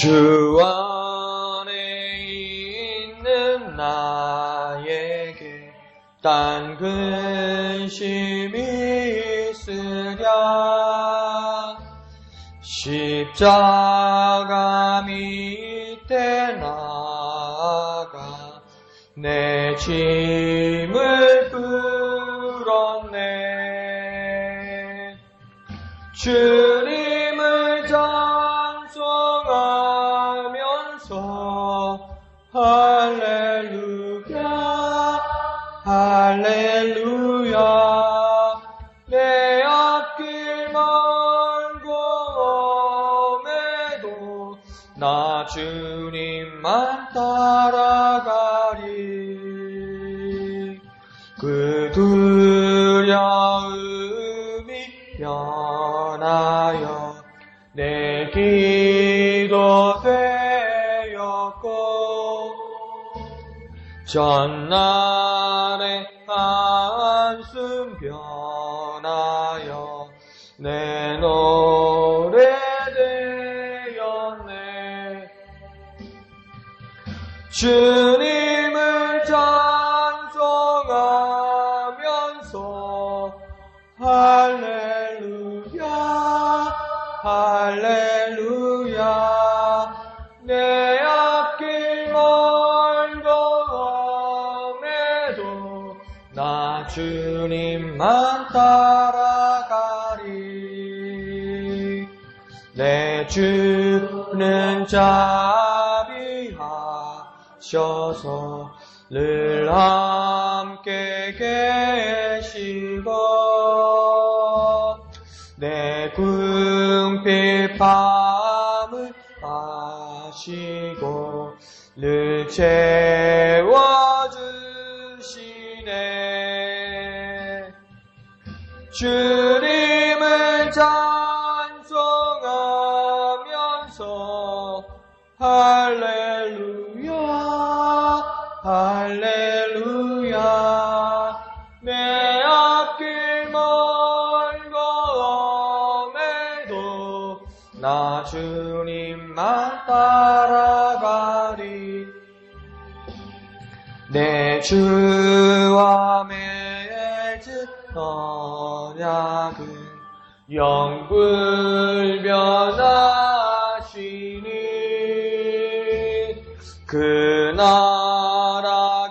주 안에 있는 나에게 딴 근심이 있으랴. 십자가 밑에 나아가 내 짐을 풀었네. 주님을 찬송하면서 할렐루야 할렐루야. 내 앞길 멀고 험해도 나 주님만 따라가리. 그 두려움이 변하여 내 기도 되었고, 전날의 한숨 변하여 내 노래 되었네. 주님을 찬송하면서 할렐루야 할렐루야. 내 앞길 멀고 험해도 나 주님만 따라가리. 내 주는 자비하셔서 늘 함께 계시고, 내 궁핍함을 아시고 늘 채워주시네. 주님을 찬송하면서 할렐루야 할렐루야. 내 앞길 멀고 험해도 나 주님만 따라가리. 내 주와 맺은 언약은 영불변하시니, 그 나라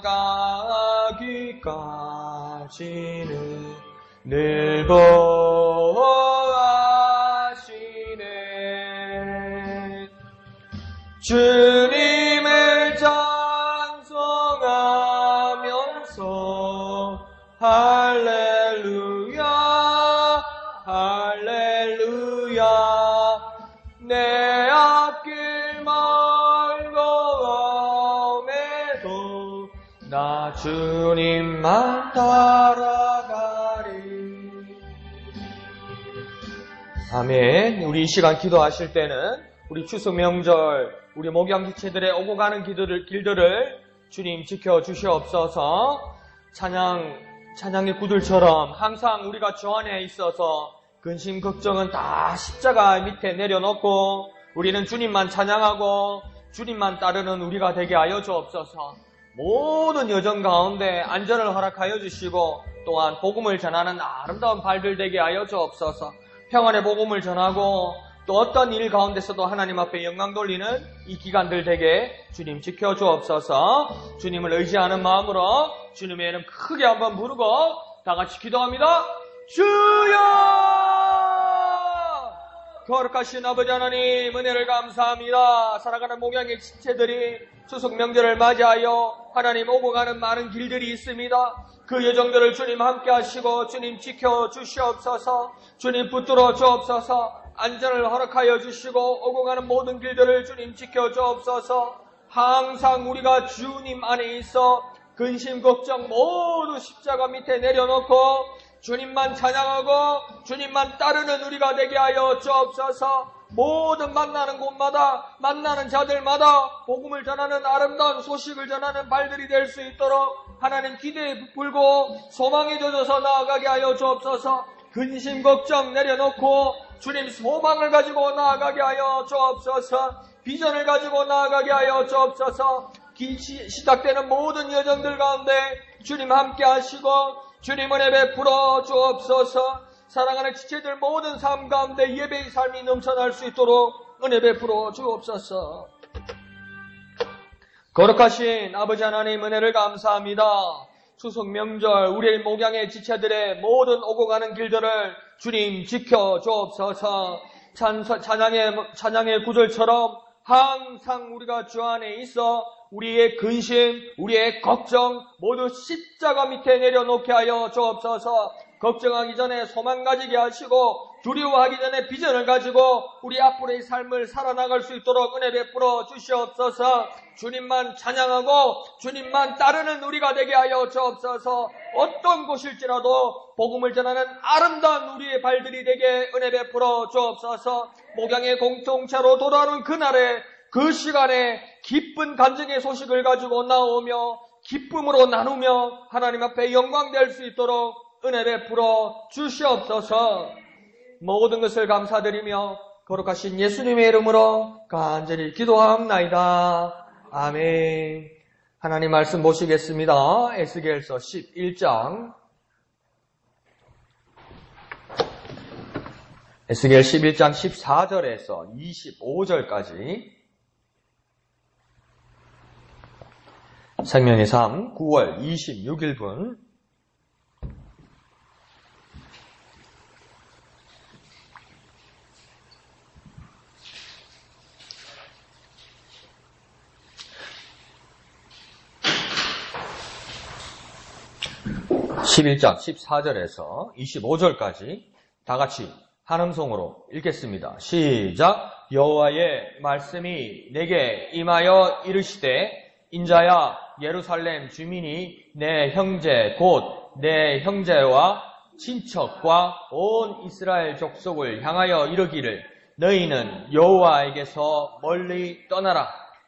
가기까지는 늘 보호하시네. 주님을 찬송하면서 할렐루야 할렐루야. 내 앞길 멀고 험해도 나 주님만 따라가리. 아멘. 우리 이 시간 기도하실 때는 우리 추석 명절 우리 목양지체들의 오고 가는 길들을 주님 지켜주시옵소서. 찬양의 구들처럼 항상 우리가 주 안에 있어서 근심 걱정은 다 십자가 밑에 내려놓고 우리는 주님만 찬양하고 주님만 따르는 우리가 되게 하여 주옵소서. 모든 여정 가운데 안전을 허락하여 주시고, 또한 복음을 전하는 아름다운 발들 되게 하여 주옵소서. 평안의 복음을 전하고 또 어떤 일 가운데서도 하나님 앞에 영광 돌리는 이 기간들 되게 주님 지켜주옵소서. 주님을 의지하는 마음으로 주님의 이름 크게 한번 부르고 다 같이 기도합니다. 주여! 거룩하신 아버지 하나님, 은혜를 감사합니다. 살아가는 목양의 지체들이 추석 명절을 맞이하여 하나님 오고 가는 많은 길들이 있습니다. 그 여정들을 주님 함께 하시고 주님 지켜주시옵소서. 주님 붙들어 주옵소서. 안전을 허락하여 주시고 오고 가는 모든 길들을 주님 지켜주옵소서. 항상 우리가 주님 안에 있어 근심 걱정 모두 십자가 밑에 내려놓고 주님만 찬양하고 주님만 따르는 우리가 되게 하여 주옵소서. 모든 만나는 곳마다 만나는 자들마다 복음을 전하는 아름다운 소식을 전하는 발들이 될 수 있도록 하나님 기대에 부풀고 소망에 젖어서 나아가게 하여 주옵소서. 근심 걱정 내려놓고 주님 소망을 가지고 나아가게 하여 주옵소서. 비전을 가지고 나아가게 하여 주옵소서. 시작되는 모든 여정들 가운데 주님 함께 하시고 주님 은혜 베풀어 주옵소서. 사랑하는 지체들 모든 삶 가운데 예배의 삶이 넘쳐날 수 있도록 은혜 베풀어 주옵소서. 거룩하신 아버지 하나님 은혜를 감사합니다. 추석 명절 우리의 목양의 지체들의 모든 오고 가는 길들을 주님 지켜 주옵소서. 찬양의 구절처럼 항상 우리가 주 안에 있어 우리의 근심, 우리의 걱정 모두 십자가 밑에 내려놓게 하여 주옵소서. 걱정하기 전에 소망 가지게 하시고 두려워하기 전에 비전을 가지고 우리 앞으로의 삶을 살아나갈 수 있도록 은혜 베풀어 주시옵소서. 주님만 찬양하고 주님만 따르는 우리가 되게 하여 주옵소서. 어떤 곳일지라도 복음을 전하는 아름다운 우리의 발들이 되게 은혜 베풀어 주옵소서. 목양의 공동체로 돌아오는 그날에 그 시간에 기쁜 간증의 소식을 가지고 나오며 기쁨으로 나누며 하나님 앞에 영광될 수 있도록 은혜 베풀어 주시옵소서. 모든 것을 감사드리며 거룩하신 예수님의 이름으로 간절히 기도하옵나이다. 아멘. 하나님 말씀 보시겠습니다. 에스겔서 11장. 에스겔 11장 14절에서 25절까지. 생명의 삶 9월 26일분. (11장) 14절에서 25절까지 다 같이 한음성으로 읽겠습니다. 시작. 여호와의 말씀이 내게 임하여 이르시되 인자야 예루살렘 주민이 내 형제 곧 내 형제와 친척과 온 이스라엘 족속을 향하여 이르기를 너희는 여호와에게서 멀리 떠나라.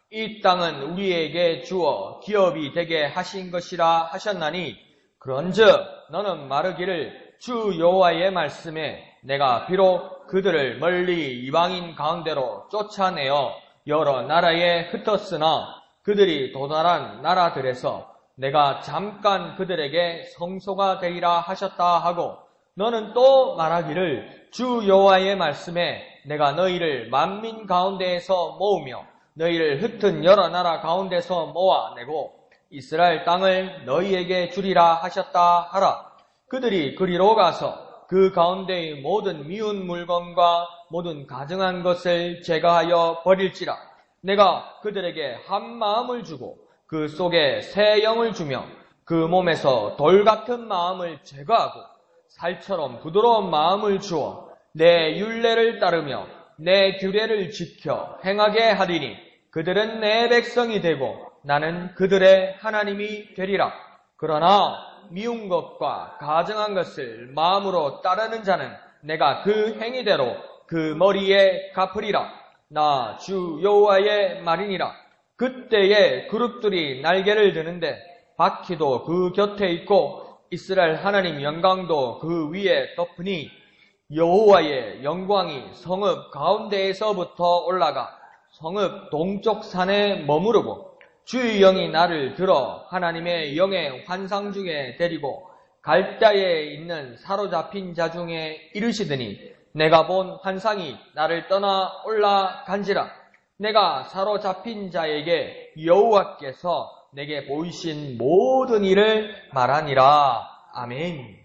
이 땅은 우리에게 주어 기업이 되게 하신 것이라 하셨나니 그런즉 너는 말하기를 주 여호와의 말씀에 내가 비록 그들을 멀리 이방인 가운데로 쫓아내어 여러 나라에 흩었으나 그들이 도달한 나라들에서 내가 잠깐 그들에게 성소가 되리라 하셨다 하고 너는 또 말하기를 주 여호와의 말씀에 내가 너희를 만민 가운데에서 모으며 너희를 흩은 여러 나라 가운데서 모아내고 이스라엘 땅을 너희에게 주리라 하셨다 하라. 그들이 그리로 가서 그 가운데의 모든 미운 물건과 모든 가증한 것을 제거하여 버릴지라. 내가 그들에게 한 마음을 주고 그 속에 새 영을 주며 그 몸에서 돌 같은 마음을 제거하고 살처럼 부드러운 마음을 주어 내 율례를 따르며 내 규례를 지켜 행하게 하리니 그들은 내 백성이 되고 나는 그들의 하나님이 되리라. 그러나 미운 것과 가증한 것을 마음으로 따르는 자는 내가 그 행위대로 그 머리에 갚으리라. 나 주 여호와의 말이니라. 그때에 그룹들이 날개를 드는데 바퀴도 그 곁에 있고 이스라엘 하나님 영광도 그 위에 덮으니 여호와의 영광이 성읍 가운데에서부터 올라가 성읍 동쪽 산에 머무르고 주의 영이 나를 들어 하나님의 영의 환상 중에 데리고 갈대아에 있는 사로잡힌 자 중에 이르시더니 내가 본 환상이 나를 떠나 올라간지라. 내가 사로잡힌 자에게 여호와께서 내게 보이신 모든 일을 말하니라. 아멘.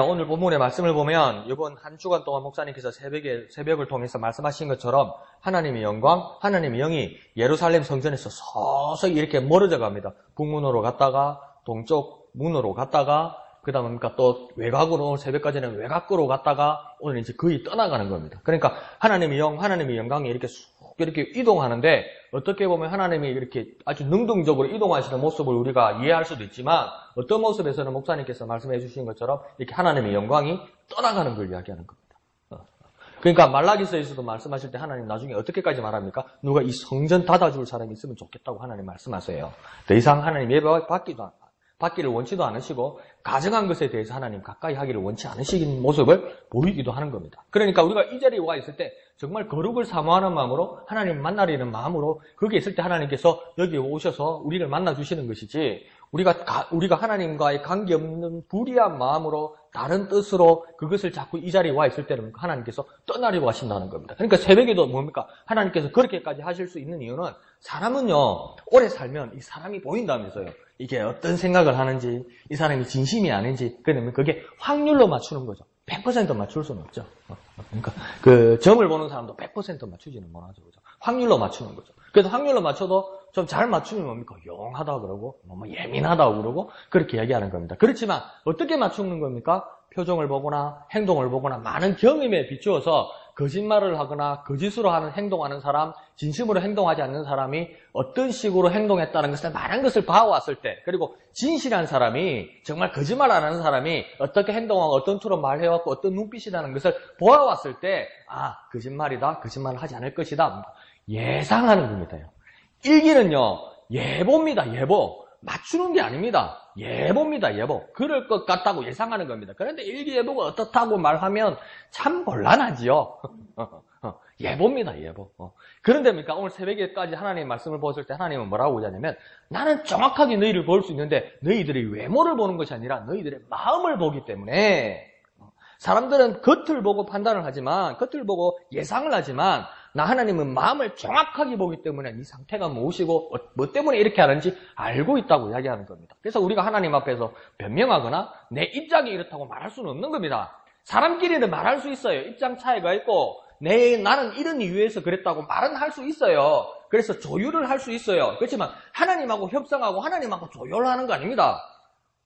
오늘 본문의 말씀을 보면 이번 한 주간 동안 목사님께서 새벽을 통해서 말씀하신 것처럼 하나님의 영광, 하나님의 영이 예루살렘 성전에서 서서히 이렇게 멀어져 갑니다. 북문으로 갔다가 동쪽 문으로 갔다가 그 다음에 또 외곽으로 새벽까지는 외곽으로 갔다가 오늘 이제 거의 떠나가는 겁니다. 그러니까 하나님의 영, 하나님의 영광이 이렇게 이렇게 이동하는데 어떻게 보면 하나님이 이렇게 아주 능동적으로 이동하시는 모습을 우리가 이해할 수도 있지만 어떤 모습에서는 목사님께서 말씀해 주신 것처럼 이렇게 하나님의 영광이 떠나가는 걸 이야기하는 겁니다. 그러니까 말라기서에서도 말씀하실 때 하나님 나중에 어떻게까지 말합니까? 누가 이 성전 닫아줄 사람이 있으면 좋겠다고 하나님 말씀하세요. 더 이상 하나님 예배 받기도 받기를 원치도 않으시고 가정한 것에 대해서 하나님 가까이 하기를 원치 않으시는 모습을 보이기도 하는 겁니다. 그러니까 우리가 이 자리에 와 있을 때 정말 거룩을 사모하는 마음으로 하나님 만나려는 마음으로 거기에 있을 때 하나님께서 여기 오셔서 우리를 만나주시는 것이지 우리가 하나님과의 관계없는 불의한 마음으로 다른 뜻으로 그것을 자꾸 이 자리에 와 있을 때는 하나님께서 떠나려고 하신다는 겁니다. 그러니까 새벽에도 뭡니까? 하나님께서 그렇게까지 하실 수 있는 이유는 사람은요, 오래 살면 이 사람이 보인다면서요. 이게 어떤 생각을 하는지, 이 사람이 진심이 아닌지, 그러면 그게 확률로 맞추는 거죠. 100% 맞출 수는 없죠. 그러니까 그 점을 보는 사람도 100% 맞추지는 못하죠. 그죠? 확률로 맞추는 거죠. 그래서 확률로 맞춰도 좀 잘 맞추면 뭡니까? 용하다 그러고, 예민하다 그러고, 그렇게 얘기하는 겁니다. 그렇지만, 어떻게 맞추는 겁니까? 표정을 보거나, 행동을 보거나, 많은 경험에 비추어서 거짓말을 하거나, 거짓으로 행동하는 사람, 진심으로 행동하지 않는 사람이 어떤 식으로 행동했다는 것을 많은 것을 봐왔을 때, 그리고 진실한 사람이, 정말 거짓말 안 하는 사람이 어떻게 행동하고, 어떤 투로 말해왔고, 어떤 눈빛이라는 것을 보아왔을 때, 거짓말이다, 거짓말을 하지 않을 것이다, 예상하는 겁니다. 일기는요, 예보입니다, 예보. 맞추는 게 아닙니다. 예보입니다, 예보. 그럴 것 같다고 예상하는 겁니다. 그런데 일기예보가 어떻다고 말하면 참 곤란하지요. 예보입니다, 예보. 그런데 오늘 새벽에까지 하나님의 말씀을 보았을 때 하나님은 뭐라고 하냐면 나는 정확하게 너희를 볼 수 있는데 너희들이 외모를 보는 것이 아니라 너희들의 마음을 보기 때문에 사람들은 겉을 보고 판단을 하지만 겉을 보고 예상을 하지만 나 하나님은 마음을 정확하게 보기 때문에 이 상태가 무엇이고 뭐 때문에 이렇게 하는지 알고 있다고 이야기하는 겁니다. 그래서 우리가 하나님 앞에서 변명하거나 내 입장이 이렇다고 말할 수는 없는 겁니다. 사람끼리는 말할 수 있어요. 입장 차이가 있고 나는 이런 이유에서 그랬다고 말은 할 수 있어요. 그래서 조율을 할 수 있어요. 그렇지만 하나님하고 협상하고 하나님하고 조율하는 거 아닙니다.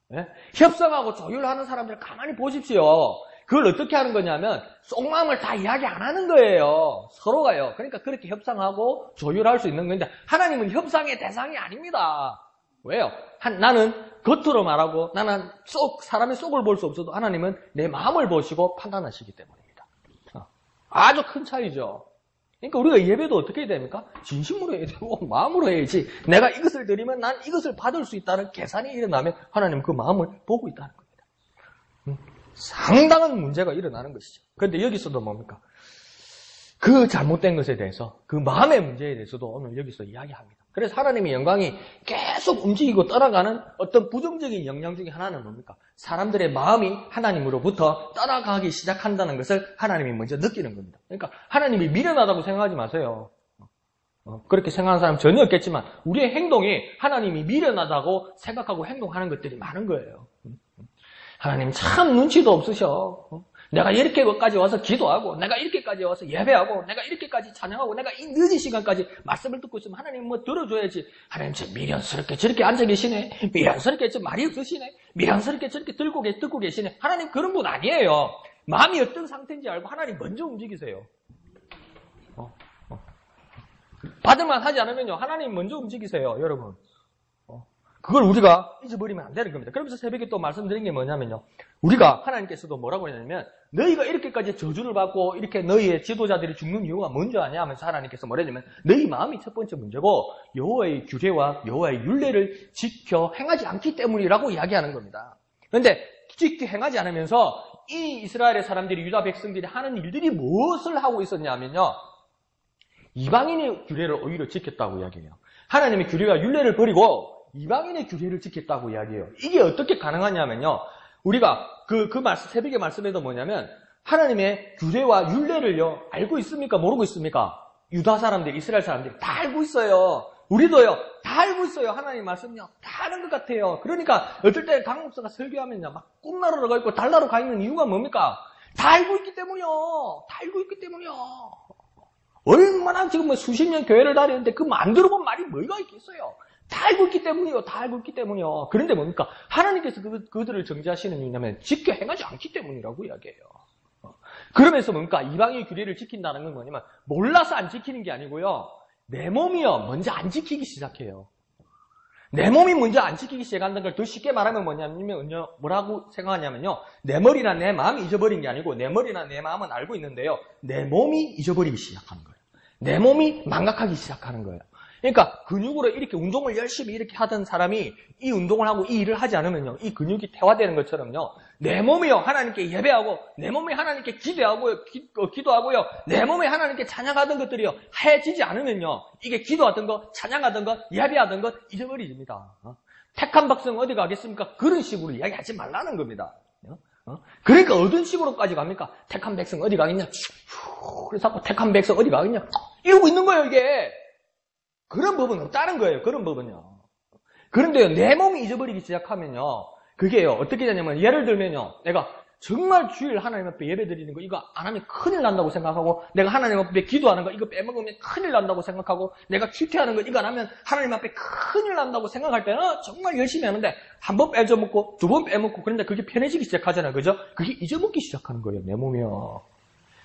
네? 협상하고 조율하는 사람들 가만히 보십시오. 그걸 어떻게 하는 거냐면 속마음을 다 이야기 안 하는 거예요. 서로가요. 그러니까 그렇게 협상하고 조율할 수 있는 건데 하나님은 협상의 대상이 아닙니다. 왜요? 나는 겉으로 말하고 나는 사람의 속을 볼 수 없어도 하나님은 내 마음을 보시고 판단하시기 때문입니다. 아주 큰 차이죠. 그러니까 우리가 예배도 어떻게 해야 됩니까? 진심으로 해야 되고 마음으로 해야지 내가 이것을 드리면 난 이것을 받을 수 있다는 계산이 일어나면 하나님은 그 마음을 보고 있다는 겁니다. 상당한 문제가 일어나는 것이죠. 그런데 여기서도 뭡니까? 그 잘못된 것에 대해서, 그 마음의 문제에 대해서도 오늘 여기서 이야기합니다. 그래서 하나님의 영광이 계속 움직이고 떠나가는 어떤 부정적인 영향 중에 하나는 뭡니까? 사람들의 마음이 하나님으로부터 떠나가기 시작한다는 것을 하나님이 먼저 느끼는 겁니다. 그러니까 하나님이 미련하다고 생각하지 마세요. 그렇게 생각하는 사람 전혀 없겠지만 우리의 행동이 하나님이 미련하다고 생각하고 행동하는 것들이 많은 거예요. 하나님 참 눈치도 없으셔. 내가 이렇게까지 와서 기도하고 내가 이렇게까지 와서 예배하고 내가 이렇게까지 찬양하고 내가 이 늦은 시간까지 말씀을 듣고 있으면 하나님 뭐 들어줘야지. 하나님 저 미련스럽게 저렇게 앉아 계시네. 미련스럽게 저 말이 없으시네. 미련스럽게 저렇게 듣고 계시네. 하나님 그런 분 아니에요. 마음이 어떤 상태인지 알고 하나님 먼저 움직이세요. 받을만 하지 않으면요 하나님 먼저 움직이세요. 여러분. 그걸 우리가 잊어버리면 안 되는 겁니다. 그러면서 새벽에 또 말씀드린 게 뭐냐면요. 우리가 하나님께서도 뭐라고 하냐면 너희가 이렇게까지 저주를 받고 이렇게 너희의 지도자들이 죽는 이유가 뭔지 아냐 하면서 하나님께서 뭐라냐면 너희 마음이 첫 번째 문제고 여호와의 규례와 여호와의 율례를 지켜 행하지 않기 때문이라고 이야기하는 겁니다. 그런데 지켜 행하지 않으면서 이 이스라엘의 사람들이 유다 백성들이 하는 일들이 무엇을 하고 있었냐면요. 이방인의 규례를 오히려 지켰다고 이야기해요. 하나님의 규례와 율례를 버리고 이방인의 규례를 지켰다고 이야기해요. 이게 어떻게 가능하냐면요. 우리가 새벽의 말씀에도 뭐냐면 하나님의 규례와 율례를요 알고 있습니까? 모르고 있습니까? 유다 사람들, 이스라엘 사람들이 다 알고 있어요. 우리도요 다 알고 있어요. 하나님 말씀요 다 아는 것 같아요. 그러니까 어떨 때 강 목사가 설교하면요 막 꿈나라로 가 있고 달나로 가 있는 이유가 뭡니까? 다 알고 있기 때문이요. 다 알고 있기 때문이요. 얼마나 지금 수십 년 교회를 다니는데 그 만들어본 말이 뭐가 있겠어요? 다 알고 있기 때문이요. 다 알고 있기 때문이요. 그런데 뭡니까? 하나님께서 그들을 정죄하시는 이유냐면 지켜 행하지 않기 때문이라고 이야기해요. 그러면서 뭡니까? 이방의 규례를 지킨다는 건 뭐냐면 몰라서 안 지키는 게 아니고요. 내 몸이요. 먼저 안 지키기 시작해요. 내 몸이 먼저 안 지키기 시작한다는 걸 더 쉽게 말하면 뭐라고 생각하냐면요. 내 머리나 내 마음이 잊어버린 게 아니고 내 머리나 내 마음은 알고 있는데요. 내 몸이 잊어버리기 시작하는 거예요. 내 몸이 망각하기 시작하는 거예요. 그러니까 근육으로 이렇게 운동을 열심히 이렇게 하던 사람이 이 운동을 하고 이 일을 하지 않으면요, 이 근육이 퇴화되는 것처럼요, 내 몸이요 하나님께 예배하고 내 몸이 하나님께 기도하고요, 내 몸이 하나님께 찬양하던 것들이요 해지지 않으면요, 이게 기도하던 것, 찬양하던 것, 예배하던 것 잊어버립니다. 택한 백성 어디 가겠습니까? 그런 식으로 이야기하지 말라는 겁니다. 그러니까 어떤 식으로까지 갑니까? 택한 백성 어디 가겠냐? 그래서 택한 백성 어디 가겠냐? 이러고 있는 거예요, 이게. 그런 법은 없다는 거예요, 그런 법은요. 그런데요, 내 몸이 잊어버리기 시작하면요, 그게요, 어떻게 되냐면, 예를 들면요, 내가 정말 주일 하나님 앞에 예배 드리는 거, 이거 안 하면 큰일 난다고 생각하고, 내가 하나님 앞에 기도하는 거, 이거 빼먹으면 큰일 난다고 생각하고, 내가 큐티하는 거, 이거 안 하면 하나님 앞에 큰일 난다고 생각할 때는 정말 열심히 하는데, 한 번 빼먹고, 두 번 빼먹고, 그런데 그게 편해지기 시작하잖아요, 그죠? 그게 잊어먹기 시작하는 거예요, 내 몸이요.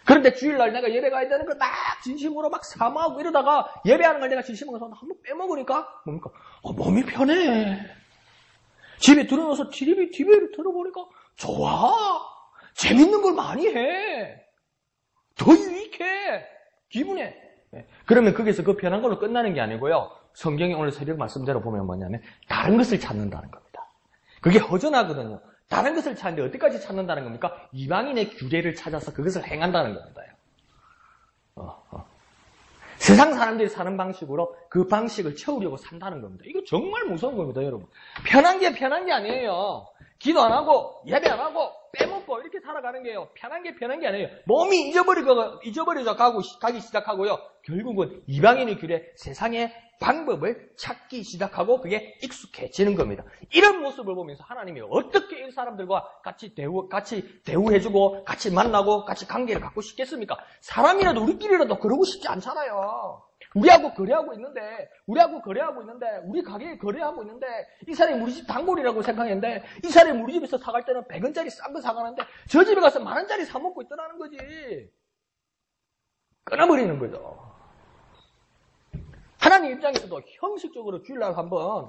그런데 주일날 내가 예배 가야 되는 걸 막 진심으로 막 사모하고 이러다가 예배하는 걸 내가 진심으로 한 번 빼먹으니까 뭡니까? 몸이 편해. 집에 들어놓아서 TV를 틀어보니까 좋아. 재밌는 걸 많이 해. 더 유익해. 기분에. 그러면 거기서 그 편한 걸로 끝나는 게 아니고요. 성경이 오늘 새벽 말씀대로 보면 뭐냐면 다른 것을 찾는다는 겁니다. 그게 허전하거든요. 다른 것을 찾는데 어디까지 찾는다는 겁니까? 이방인의 규례를 찾아서 그것을 행한다는 겁니다. 세상 사람들이 사는 방식으로 그 방식을 채우려고 산다는 겁니다. 이거 정말 무서운 겁니다, 여러분. 편한 게 아니에요. 기도 안 하고 예배 안 하고 빼먹고 이렇게 살아가는 게요. 편한 게 아니에요. 몸이 잊어버려져 가기 시작하고요. 결국은 이방인의 규례, 세상의 방법을 찾기 시작하고 그게 익숙해지는 겁니다. 이런 모습을 보면서 하나님이 어떻게 이 사람들과 같이 대우해주고 같이 만나고 같이 관계를 갖고 싶겠습니까? 사람이라도 우리끼리라도 그러고 싶지 않잖아요. 우리하고 거래하고 있는데 우리 가게에 거래하고 있는데 이 사람이 우리 집 단골이라고 생각했는데 이 사람이 우리 집에서 사갈 때는 100원짜리 싼 거 사가는데 저 집에 가서 10,000원짜리 사 먹고 있더라는 거지. 끊어버리는 거죠. 하나님 입장에서도 형식적으로 주일날 한번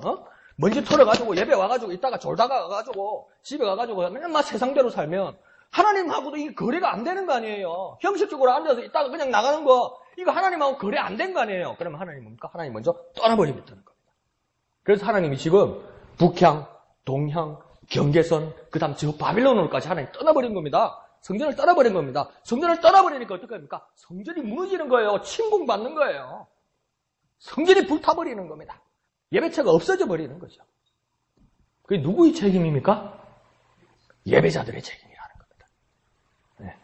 먼지 털어가지고 예배 와가지고 이따가 졸다가 와가지고 집에 가가지고 맨날 막 세상대로 살면 하나님하고도 이게 거래가 안 되는 거 아니에요. 형식적으로 앉아서 이따가 그냥 나가는 거 이거 하나님하고 거래 안 된 거 아니에요. 그러면 하나님 뭡니까? 하나님 먼저 떠나버리겠다는 겁니다. 그래서 하나님이 지금 북향, 동향, 경계선 그 다음 저 바빌론으로까지 하나님 떠나버린 겁니다. 성전을 떠나버린 겁니다. 성전을 떠나버리니까 어떻게 합니까? 성전이 무너지는 거예요. 침공받는 거예요. 성전이 불타버리는 겁니다. 예배처가 없어져 버리는 거죠. 그게 누구의 책임입니까? 예배자들의 책임이라는 겁니다. 네.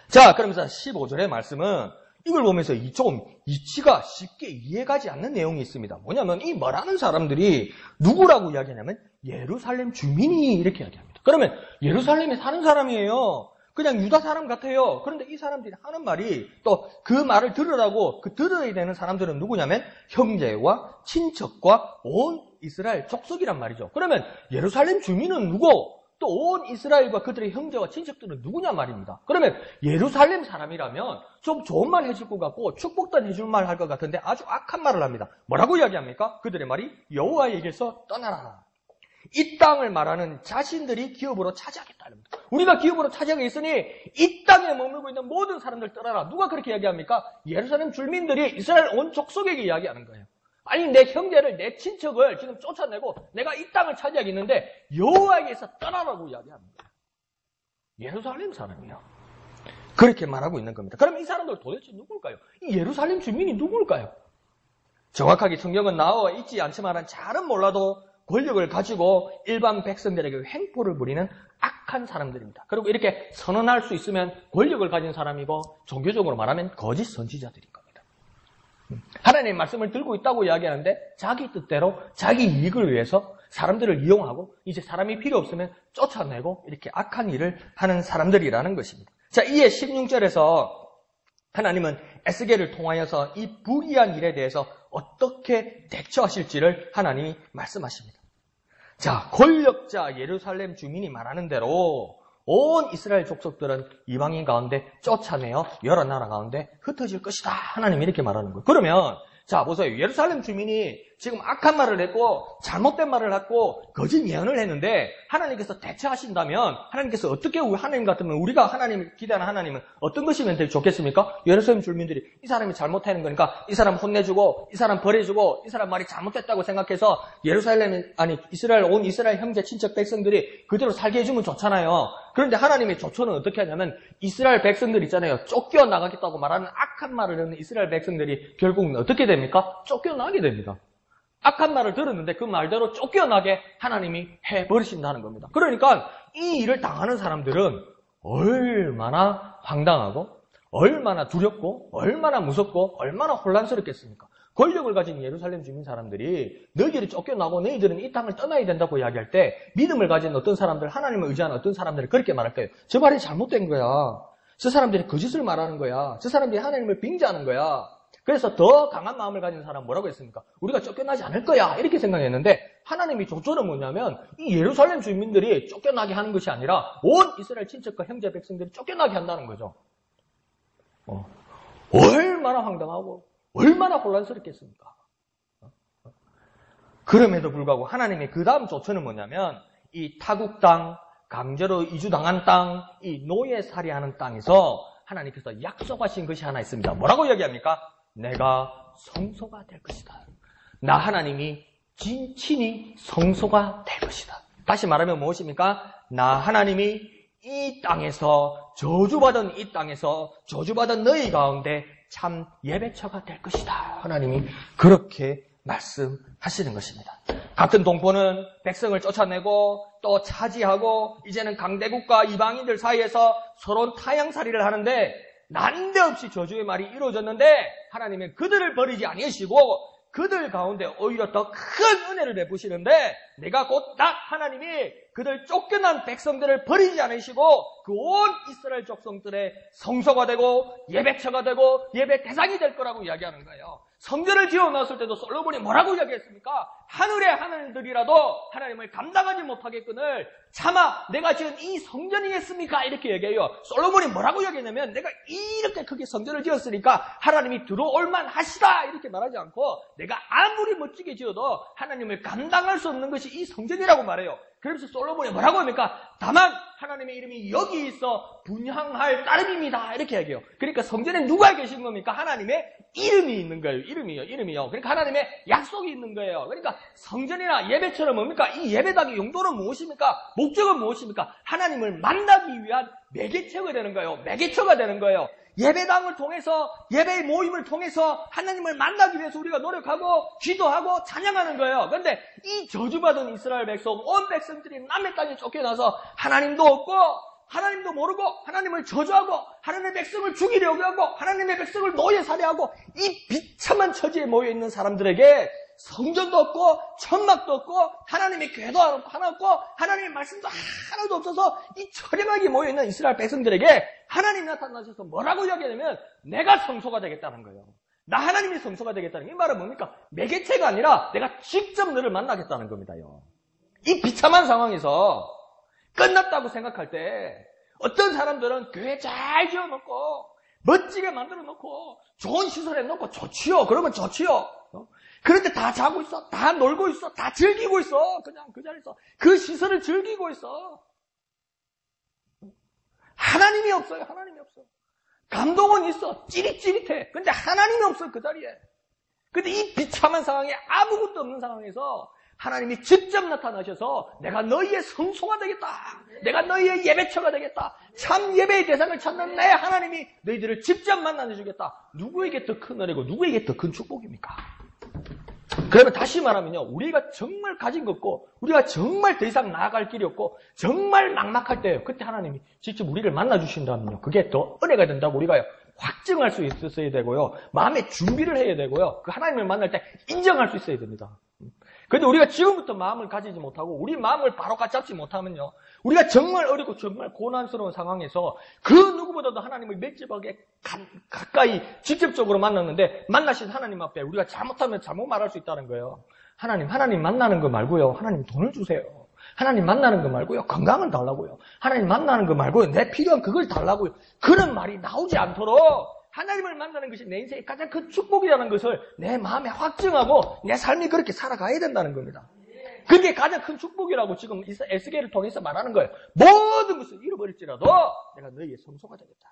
자, 그러면서 15절의 말씀은 이걸 보면서 조금 이치가 쉽게 이해가지 않는 내용이 있습니다. 뭐냐면 이 말하는 사람들이 누구라고 이야기하냐면 예루살렘 주민이 이렇게 이야기합니다. 그러면 예루살렘에 사는 사람이에요. 그냥 유다 사람 같아요. 그런데 이 사람들이 하는 말이 또 그 말을 들으라고 들어야 되는 사람들은 누구냐면 형제와 친척과 온 이스라엘 족속이란 말이죠. 그러면 예루살렘 주민은 누구? 또 온 이스라엘과 그들의 형제와 친척들은 누구냐 말입니다. 그러면 예루살렘 사람이라면 좀 좋은 말 해줄 것 같고 축복도 해줄 말 할 것 같은데 아주 악한 말을 합니다. 뭐라고 이야기합니까? 그들의 말이 여호와에게서 떠나라. 이 땅을 말하는 자신들이 기업으로 차지하겠다는 겁니다. 우리가 기업으로 차지하겠으니 이 땅에 머물고 있는 모든 사람들 떠나라. 누가 그렇게 이야기합니까? 예루살렘 주민들이 이스라엘 온 족속에게 이야기하는 거예요. 아니 내 형제를 내 친척을 지금 쫓아내고 내가 이 땅을 차지하겠는데 여호와에게서 떠나라고 이야기하는 거예요. 예루살렘 사람이요. 그렇게 말하고 있는 겁니다. 그럼 이 사람들 도대체 누굴까요? 이 예루살렘 주민이 누굴까요? 정확하게 성경은 나와 있지 않지만 잘은 몰라도 권력을 가지고 일반 백성들에게 횡포를 부리는 악한 사람들입니다. 그리고 이렇게 선언할 수 있으면 권력을 가진 사람이고 종교적으로 말하면 거짓 선지자들인 겁니다. 하나님의 말씀을 들고 있다고 이야기하는데 자기 뜻대로 자기 이익을 위해서 사람들을 이용하고 이제 사람이 필요 없으면 쫓아내고 이렇게 악한 일을 하는 사람들이라는 것입니다. 자, 이에 16절에서 하나님은 에스겔을 통하여서 이 불의한 일에 대해서 어떻게 대처하실지를 하나님이 말씀하십니다. 자, 권력자 예루살렘 주민이 말하는 대로 온 이스라엘 족속들은 이방인 가운데 쫓아내어 여러 나라 가운데 흩어질 것이다. 하나님이 이렇게 말하는 거예요. 그러면 자 보세요. 예루살렘 주민이 지금 악한 말을 했고 잘못된 말을 했고 거짓 예언을 했는데 하나님께서 대처하신다면 하나님께서 어떻게 하나님 같으면 우리가 하나님을 기대하는 하나님은 어떤 것이면 되게 좋겠습니까? 예루살렘 주민들이 이 사람이 잘못하는 거니까 이 사람 혼내주고 이 사람 버려주고 이 사람 말이 잘못됐다고 생각해서 이스라엘 온 이스라엘 형제 친척 백성들이 그대로 살게 해주면 좋잖아요. 그런데 하나님의 조처는 어떻게 하냐면 이스라엘 백성들 있잖아요. 쫓겨나가겠다고 말하는 악한 말을 듣는 이스라엘 백성들이 결국은 어떻게 됩니까? 쫓겨나게 됩니다. 악한 말을 들었는데 그 말대로 쫓겨나게 하나님이 해버리신다는 겁니다. 그러니까 이 일을 당하는 사람들은 얼마나 황당하고 얼마나 두렵고 얼마나 무섭고 얼마나 혼란스럽겠습니까? 권력을 가진 예루살렘 주민 사람들이 너희들이 쫓겨나고 너희들은 이 땅을 떠나야 된다고 이야기할 때 믿음을 가진 어떤 사람들, 하나님을 의지하는 어떤 사람들이 그렇게 말할 거예요. 저 말이 잘못된 거야. 저 사람들이 거짓을 말하는 거야. 저 사람들이 하나님을 빙자하는 거야. 그래서 더 강한 마음을 가진 사람은 뭐라고 했습니까? 우리가 쫓겨나지 않을 거야. 이렇게 생각했는데 하나님이 조처는 뭐냐면 이 예루살렘 주민들이 쫓겨나게 하는 것이 아니라 온 이스라엘 친척과 형제 백성들이 쫓겨나게 한다는 거죠. 얼마나 황당하고 얼마나 혼란스럽겠습니까? 그럼에도 불구하고 하나님의 그 다음 조처는 뭐냐면 이 타국 땅, 강제로 이주당한 땅, 이 노예살이하는 땅에서 하나님께서 약속하신 것이 하나 있습니다. 뭐라고 이야기합니까? 내가 성소가 될 것이다. 나 하나님이 친히 성소가 될 것이다. 다시 말하면 무엇입니까? 나 하나님이 이 땅에서 저주받은 이 땅에서 저주받은 너희 가운데 참 예배처가 될 것이다. 하나님이 그렇게 말씀하시는 것입니다. 같은 동포는 백성을 쫓아내고 또 차지하고 이제는 강대국과 이방인들 사이에서 서로 타향살이를 하는데 난데없이 저주의 말이 이루어졌는데 하나님은 그들을 버리지 아니하시고 그들 가운데 오히려 더 큰 은혜를 베푸시는데 내가 곧 나 하나님이 그들 쫓겨난 백성들을 버리지 않으시고 그 온 이스라엘 족속들의 성소가 되고 예배처가 되고 예배 대상이 될 거라고 이야기하는 거예요. 성전을 지어놨을 때도 솔로몬이 뭐라고 이야기했습니까? 하늘의 하늘들이라도 하나님을 감당하지 못하겠거늘 차마 내가 지은 이 성전이겠습니까? 이렇게 얘기해요. 솔로몬이 뭐라고 이야기했냐면 내가 이렇게 크게 성전을 지었으니까 하나님이 들어올만 하시다 이렇게 말하지 않고 내가 아무리 멋지게 지어도 하나님을 감당할 수 없는 것이 이 성전이라고 말해요. 그래서 솔로몬이 뭐라고 합니까? 다만 하나님의 이름이 여기 있어 분향할 따름입니다. 이렇게 얘기해요. 그러니까 성전에 누가 계신 겁니까? 하나님의 이름이 있는 거예요. 이름이요. 그러니까 하나님의 약속이 있는 거예요. 그러니까 성전이나 예배처럼 뭡니까? 이 예배당의 용도는 무엇입니까? 목적은 무엇입니까? 하나님을 만나기 위한 매개체가 되는 거예요. 매개체가 되는 거예요. 예배당을 통해서 예배의 모임을 통해서 하나님을 만나기 위해서 우리가 노력하고 기도하고 찬양하는 거예요. 그런데 이 저주받은 이스라엘 백성 온 백성들이 남의 땅에 쫓겨나서 하나님도 없고 하나님도 모르고 하나님을 저주하고 하나님의 백성을 죽이려고 하고 하나님의 백성을 노예살이하고 이 비참한 처지에 모여있는 사람들에게 성전도 없고 천막도 없고 하나님의 궤도 하나 없고 하나님의 말씀도 하나도 없어서 이 처량하게 모여있는 이스라엘 백성들에게 하나님이 나타나셔서 뭐라고 이야기하냐면 내가 성소가 되겠다는 거예요. 나 하나님이 성소가 되겠다는 게 이 말은 뭡니까? 매개체가 아니라 내가 직접 너를 만나겠다는 겁니다요. 이 비참한 상황에서 끝났다고 생각할 때 어떤 사람들은 교회 잘 지어놓고 멋지게 만들어놓고 좋은 시설에 놓고 좋지요. 그러면 좋지요. 그런데 다 자고 있어. 다 놀고 있어. 다 즐기고 있어. 그냥 그 자리에서 그 시설을 즐기고 있어. 하나님이 없어요. 하나님이 없어. 감동은 있어. 찌릿찌릿해. 근데 하나님이 없어. 그 자리에. 근데 이 비참한 상황에 아무것도 없는 상황에서 하나님이 직접 나타나셔서 내가 너희의 성소가 되겠다. 내가 너희의 예배처가 되겠다. 참 예배의 대상을 찾는 내 하나님이 너희들을 직접 만나주겠다. 누구에게 더 큰 은혜고 누구에게 더 큰 축복입니까? 그러면 다시 말하면요. 우리가 정말 가진 것 없고 우리가 정말 더 이상 나아갈 길이 없고 정말 막막할 때예요. 그때 하나님이 직접 우리를 만나주신다면요. 그게 더 은혜가 된다고 우리가 확증할 수 있어야 되고요. 마음의 준비를 해야 되고요. 그 하나님을 만날 때 인정할 수 있어야 됩니다. 그런데 우리가 지금부터 마음을 가지지 못하고 우리 마음을 바로 잡지 못하면요. 우리가 정말 어렵고 정말 고난스러운 상황에서 그 누구보다도 하나님을 밀접하게 가까이 직접적으로 만났는데 만나신 하나님 앞에 우리가 잘못하면 잘못 말할 수 있다는 거예요. 하나님 만나는 거 말고요. 하나님 돈을 주세요. 하나님 만나는 거 말고요. 건강을 달라고요. 하나님 만나는 거 말고요. 내 필요한 그걸 달라고요. 그런 말이 나오지 않도록 하나님을 만나는 것이 내 인생의 가장 큰 축복이라는 것을 내 마음에 확증하고 내 삶이 그렇게 살아가야 된다는 겁니다. 그게 가장 큰 축복이라고 지금 에스겔을 통해서 말하는 거예요. 모든 것을 잃어버릴지라도 내가 너희의 성소가 되겠다.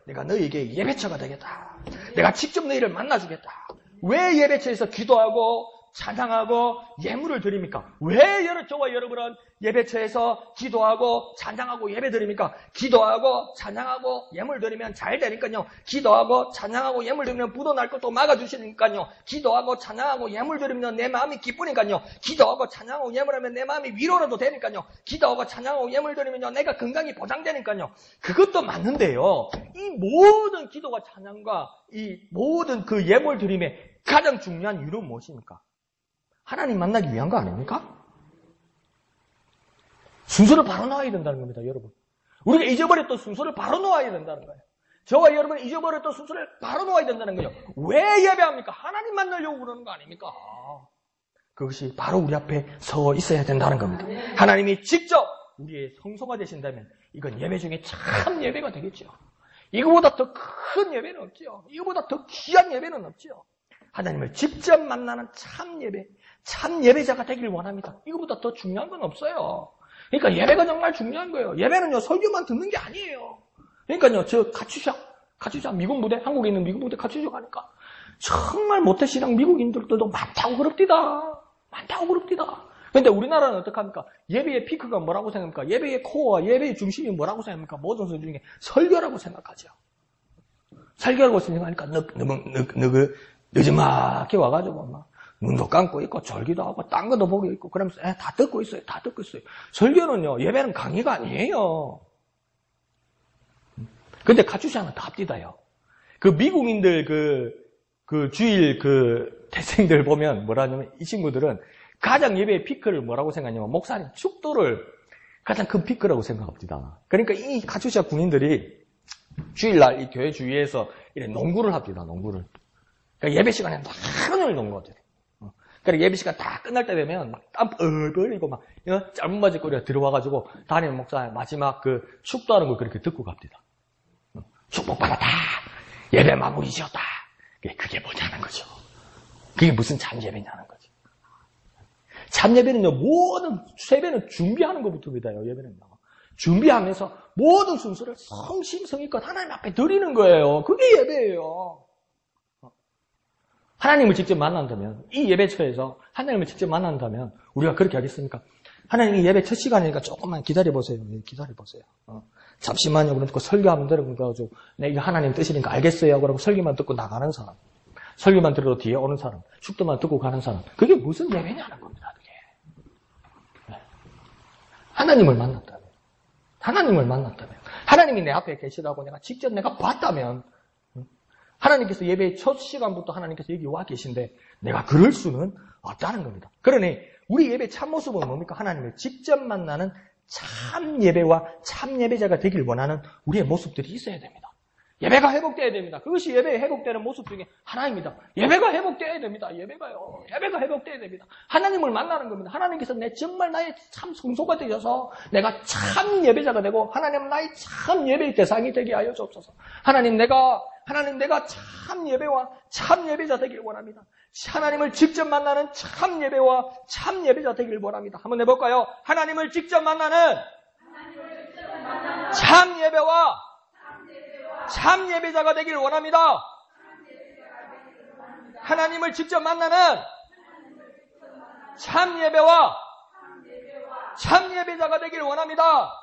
내가 너희에게 예배처가 되겠다. 내가 직접 너희를 만나주겠다. 왜 예배처에서 기도하고 찬양하고 예물을 드립니까? 왜 저와 여러분은 예배처에서 기도하고 찬양하고 예배 드립니까? 기도하고 찬양하고 예물 드리면 잘 되니까요. 기도하고 찬양하고 예물 드리면 부도 날 것도 막아주시니까요. 기도하고 찬양하고 예물 드리면 내 마음이 기쁘니까요. 기도하고 찬양하고 예물하면 내 마음이 위로라도 되니까요. 기도하고 찬양하고 예물 드리면 내가 건강이 보장되니까요. 그것도 맞는데요. 이 모든 기도와 찬양과 이 모든 그 예물 드림의 가장 중요한 이유는 무엇입니까? 하나님 만나기 위한 거 아닙니까? 순서를 바로 놓아야 된다는 겁니다, 여러분. 우리가 잊어버렸던 순서를 바로 놓아야 된다는 거예요. 저와 여러분이 잊어버렸던 순서를 바로 놓아야 된다는 거예요. 왜 예배합니까? 하나님 만나려고 그러는 거 아닙니까? 그것이 바로 우리 앞에 서 있어야 된다는 겁니다. 하나님이 직접 우리의 성소가 되신다면 이건 예배 중에 참 예배가 되겠죠. 이거보다 더 큰 예배는 없죠. 이거보다 더 귀한 예배는 없죠. 하나님을 직접 만나는 참 예배, 참 예배자가 되길 원합니다. 이거보다 더 중요한 건 없어요. 그러니까 예배가 정말 중요한 거예요. 예배는요, 설교만 듣는 게 아니에요. 그러니까요, 저 카츄샤 미국 무대, 한국에 있는 미국 무대 카츄샤 가니까 정말 모태신앙 미국인들도 많다고 그럽디다. 근데 우리나라는 어떡합니까? 예배의 피크가 뭐라고 생각합니까? 예배의 코어와 예배의 중심이 뭐라고 생각합니까? 모든 선 중에 설교라고 생각하죠. 설교라고 생각하니까 늦지막히 와가지고 막 눈도 감고 있고 절기도 하고 딴 것도 보고 있고 그러면서 다 듣고 있어요. 설교는요, 예배는 강의가 아니에요. 근데 카츄샤는 다 합디다요. 그 미국인들 그 주일 그 대생들 보면 뭐라냐면 이 친구들은 가장 예배의 피크를 뭐라고 생각하냐면 목사님 축도를 가장 큰 피크라고 생각합니다. 그러니까 이 카츄샤 군인들이 주일날 이 교회 주위에서 이렇게 농구를 합니다. 농구를. 그러니까 예배 시간에 하루 농구하더래. 그러니까 예배 시간 다 끝날 때 되면 막 땀 벌벌이고 막 짧은 바지 꼬리가 들어와가지고 담임 목사 마지막 그 축도하는 걸 그렇게 듣고 갑니다. 축복받았다. 예배 마무리 지었다. 그게 뭐냐는 거죠. 그게 무슨 참 예배냐는 거죠. 참 예배는요, 모든 세배는 준비하는 것부터입니다. 예배는요. 준비하면서 모든 순서를 성심성의껏 하나님 앞에 드리는 거예요. 그게 예배예요. 하나님을 직접 만난다면, 이 예배처에서 하나님을 직접 만난다면 우리가 그렇게 하겠습니까? 하나님이 예배 첫 시간이니까 조금만 기다려보세요. 기다려보세요. 잠시만요. 그러고 설교하면 들어가지고 이게 하나님 뜻이니까 알겠어요. 그러고 설교만 듣고 나가는 사람, 설교만 들어도 뒤에 오는 사람, 축도만 듣고 가는 사람, 그게 무슨 예배냐는 겁니다. 그게. 하나님을 만났다면, 하나님이 내 앞에 계시다고 내가 직접 봤다면, 하나님께서 예배의 첫 시간부터 하나님께서 여기 와 계신데 내가 그럴 수는 없다는 겁니다. 그러니 우리 예배 참모습은 뭡니까? 하나님을 직접 만나는 참 예배와 참 예배자가 되길 원하는 우리의 모습들이 있어야 됩니다. 예배가 회복되어야 됩니다. 그것이 예배의 회복되는 모습 중에 하나입니다. 예배가 회복되어야 됩니다. 예배가 회복되어야 됩니다. 하나님을 만나는 겁니다. 하나님께서 정말 나의 참 성소가 되셔서 내가 참 예배자가 되고 하나님 나의 참 예배의 대상이 되게 하여 주옵소서. 하나님 내가 참 예배와 참 예배자 되길 원합니다. 하나님을 직접 만나는 참 예배와 참 예배자 되길 원합니다. 한번 해볼까요? 하나님을 직접 만나는 참 예배와 참 예배자가 되길 원합니다. 하나님을 직접 만나는 참 예배와 참 예배자가 되길 원합니다.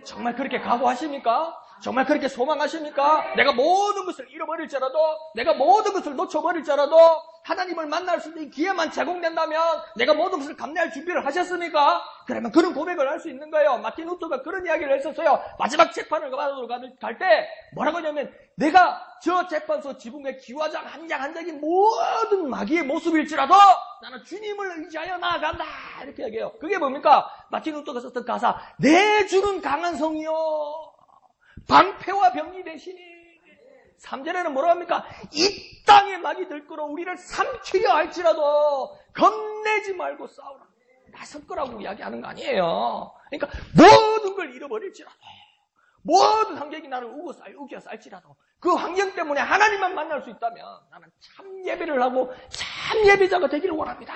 정말 그렇게 각오하십니까? 정말 그렇게 소망하십니까? 내가 모든 것을 잃어버릴지라도, 내가 모든 것을 놓쳐버릴지라도 하나님을 만날 수 있는 기회만 제공된다면 내가 모든 것을 감내할 준비를 하셨습니까? 그러면 그런 고백을 할 수 있는 거예요. 마틴 루터가 그런 이야기를 했었어요. 마지막 재판을 받으러 갈 때 뭐라고 하냐면, 내가 저 재판소 지붕의 기와장 한 장 한 장이 모든 마귀의 모습일지라도 나는 주님을 의지하여 나아간다, 이렇게 얘기해요. 그게 뭡니까? 마틴 루터가 썼던 가사, 내 주는 강한 성이요 방패와 병기 대신이. 3절에는 뭐라고 합니까? 이 땅에 막이 들끓어 우리를 삼키려 할지라도 겁내지 말고 싸우라. 나설 거라고 이야기하는 거 아니에요. 그러니까 모든 걸 잃어버릴지라도, 모든 환경이 나를 우겨쌀지라도 그 환경 때문에 하나님만 만날 수 있다면 나는 참 예배를 하고 참 예배자가 되기를 원합니다.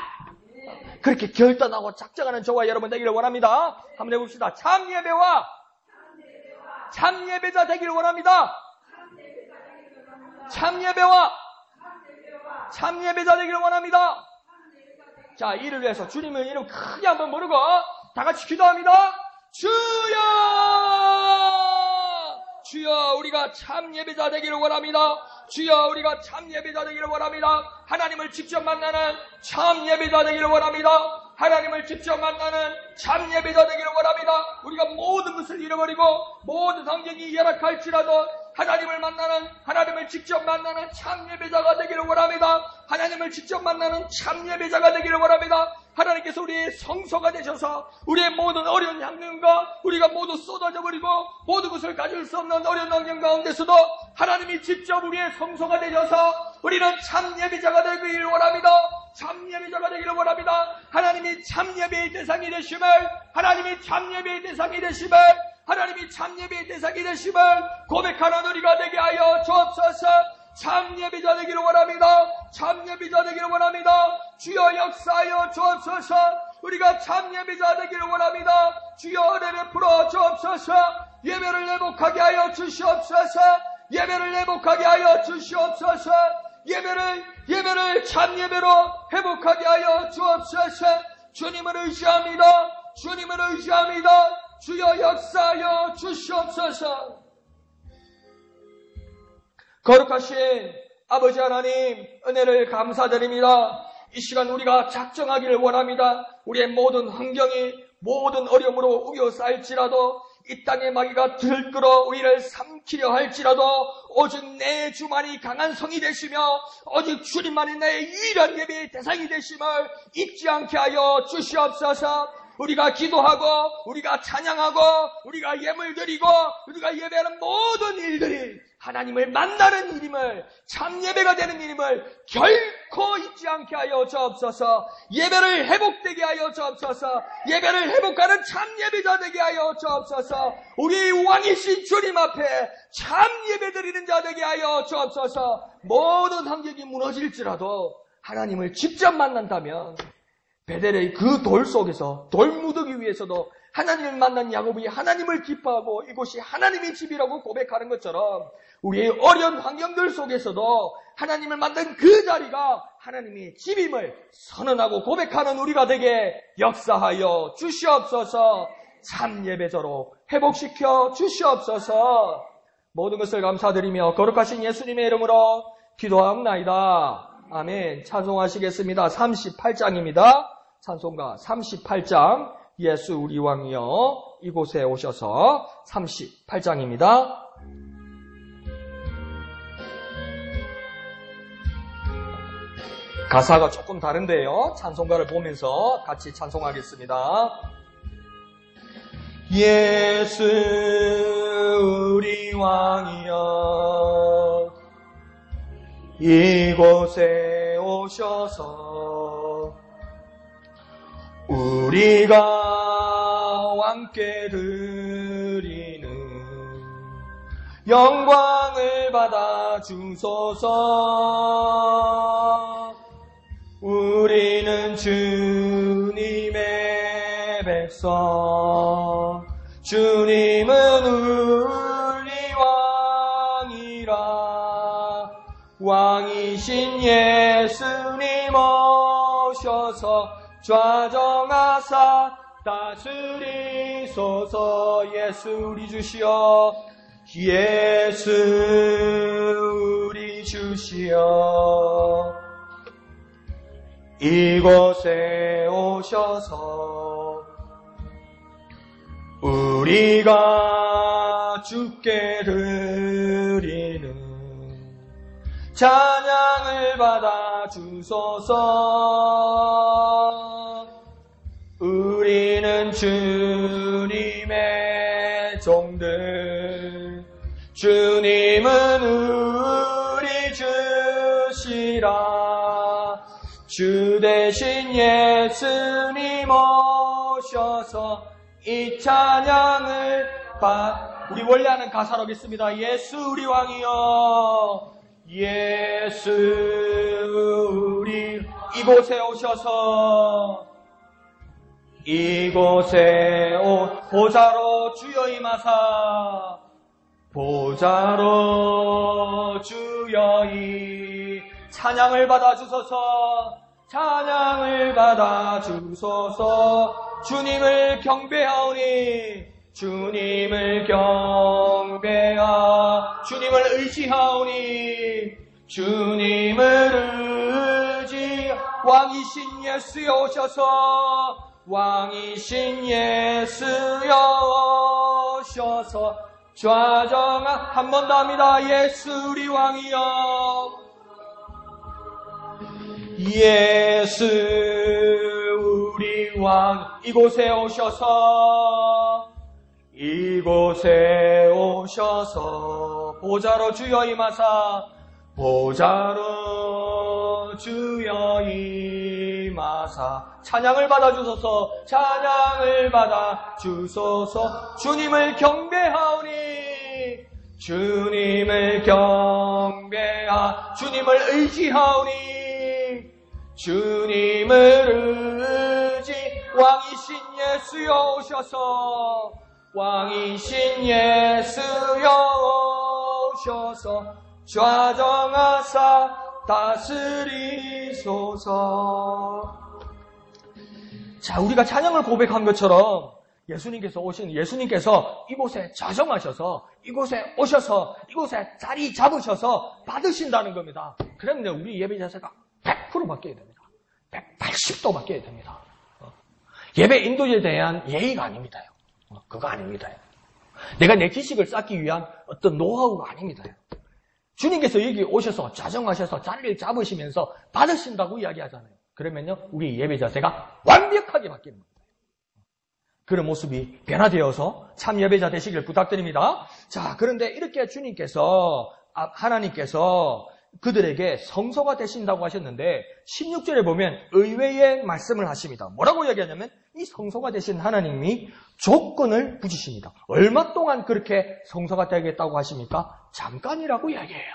그렇게 결단하고 작정하는 저와 여러분 되기를 원합니다. 한번 해봅시다. 참 예배와 참 예배자 되기를 원합니다. 참 예배와 참 예배자 되기를 원합니다. 자, 이를 위해서 주님의 이름 크게 한번 부르고 다 같이 기도합니다. 주여! 주여, 우리가 참 예배자 되기를 원합니다. 주여, 우리가 참 예배자 되기를 원합니다. 하나님을 직접 만나는 참 예배자 되기를 원합니다. 하나님을 직접 만나는 참 예배자 되기를 원합니다. 우리가 모든 것을 잃어버리고 모든 환경이 열악할지라도 하나님을 만나는, 하나님을 직접 만나는 참 예배자가 되기를 원합니다. 하나님을 직접 만나는 참 예배자가 되기를 원합니다. 하나님께서 우리의 성소가 되셔서 우리의 모든 어려운 환경과 우리가 모두 쏟아져 버리고 모든 것을 가질 수 없는 어려운 환경 가운데서도 하나님이 직접 우리의 성소가 되셔서 우리는 참 예배자가 되기를 원합니다. 참 예배자가 되기를 원합니다. 하나님이 참 예배의 대상이 되심을, 하나님이 참 예배의 대상이 되심을, 하나님이 참 예배의 대상이 되심을 고백하는 우리가 되게 하여 주옵소서. 참 예배자 되기를 원합니다. 참 예배자 되기를 원합니다. 주여 역사하여 주옵소서. 우리가 참 예배자 되기를 원합니다. 주여 은혜 베풀어 주옵소서. 예배를 회복하게 하여 주시옵소서. 예배를 회복하게 하여 주시옵소서. 예배를 참 예배로 회복하게 하여 주옵소서. 주님을 의지합니다. 주님을 의지합니다. 주여 역사하여 주시옵소서. 거룩하신 아버지 하나님, 은혜를 감사드립니다. 이 시간 우리가 작정하기를 원합니다. 우리의 모든 환경이 모든 어려움으로 우겨싸일지라도 이 땅의 마귀가 들끓어 우리를 삼키려 할지라도 오직 내 주만이 강한 성이 되시며 오직 주님만이 내 유일한 예배의 대상이 되심을 잊지 않게 하여 주시옵소서. 우리가 기도하고 우리가 찬양하고 우리가 예물 드리고 우리가 예배하는 모든 일들이 하나님을 만나는 일임을, 참 예배가 되는 일임을 결코 잊지 않게 하여 주옵소서. 예배를 회복되게 하여 주옵소서. 예배를 회복하는 참 예배자 되게 하여 주옵소서. 우리 왕이신 주님 앞에 참 예배 드리는 자 되게 하여 주옵소서. 모든 환경이 무너질지라도 하나님을 직접 만난다면 베델의 그 돌 속에서 돌무더기 위에서도 하나님을 만난 야곱이 하나님을 기뻐하고 이곳이 하나님의 집이라고 고백하는 것처럼 우리의 어려운 환경들 속에서도 하나님을 만난 그 자리가 하나님의 집임을 선언하고 고백하는 우리가 되게 역사하여 주시옵소서. 참 예배자로 회복시켜 주시옵소서. 모든 것을 감사드리며 거룩하신 예수님의 이름으로 기도하옵나이다. 아멘. 찬송하시겠습니다. 38장입니다. 찬송가 38장 예수 우리 왕이여 이곳에 오셔서 38장입니다. 가사가 조금 다른데요. 찬송가를 보면서 같이 찬송하겠습니다. 예수 우리 왕이여 이곳에 오셔서 우리가 왕께 드리는 영광을 받아 주소서. 우리는 주님의 백성, 주님은 우리 왕이라. 왕이신 예수님 오셔서 좌정하사 다스리소서. 예수 우리 주시여, 예수 우리 주시여 이곳에 오셔서 우리가 주께 드리는 찬양을 받아 주소서. 우리는 주님의 종들, 주님은 우리 주시라. 주 대신 예수님 오셔서 이 찬양을 받아 우리 원래 하는 가사로 하겠습니다. 예수 우리 왕이여, 예수 우리 이곳에 오셔서 이곳에 보좌로 주여 임하사, 보좌로 주여 이 찬양을 받아 주소서, 찬양을 받아 주소서. 주님을 경배하오니, 주님을 경배하, 주님을 의지하오니, 주님을 의지. 왕이신 예수여 오셔서, 왕이신 예수여 오셔서 좌정하. 한 번 더 합니다. 예수 우리 왕이여, 예수 우리 왕 이곳에 오셔서, 이곳에 오셔서 보좌로 주여 임하사, 보좌로 주여 임하사. 찬양을 받아 주소서, 찬양을 받아 주소서. 주님을 경배하오니, 주님을 경배하, 주님을 의지하오니, 주님을 의지. 왕이신 예수여 오셔서, 왕이신 예수여 오셔서 좌정하사 다스리소서. 자, 우리가 찬양을 고백한 것처럼 예수님께서 이곳에 좌정하셔서, 이곳에 오셔서, 이곳에 자리 잡으셔서 받으신다는 겁니다. 그러면 우리 예배 자세가 100% 바뀌어야 됩니다. 180도 바뀌어야 됩니다. 예배 인도에 대한 예의가 아닙니다. 그거 아닙니다. 내가 내 지식을 쌓기 위한 어떤 노하우가 아닙니다. 주님께서 여기 오셔서 좌정하셔서 자리를 잡으시면서 받으신다고 이야기하잖아요. 그러면요, 우리 예배 자세가 완벽하게 바뀌는 겁니다. 그런 모습이 변화되어서 참 예배자 되시길 부탁드립니다. 자, 그런데 이렇게 하나님께서 그들에게 성소가 되신다고 하셨는데 16절에 보면 의외의 말씀을 하십니다. 뭐라고 이야기하냐면 이 성소가 되신 하나님이 조건을 붙이십니다. 얼마 동안 그렇게 성소가 되겠다고 하십니까? 잠깐이라고 이야기해요.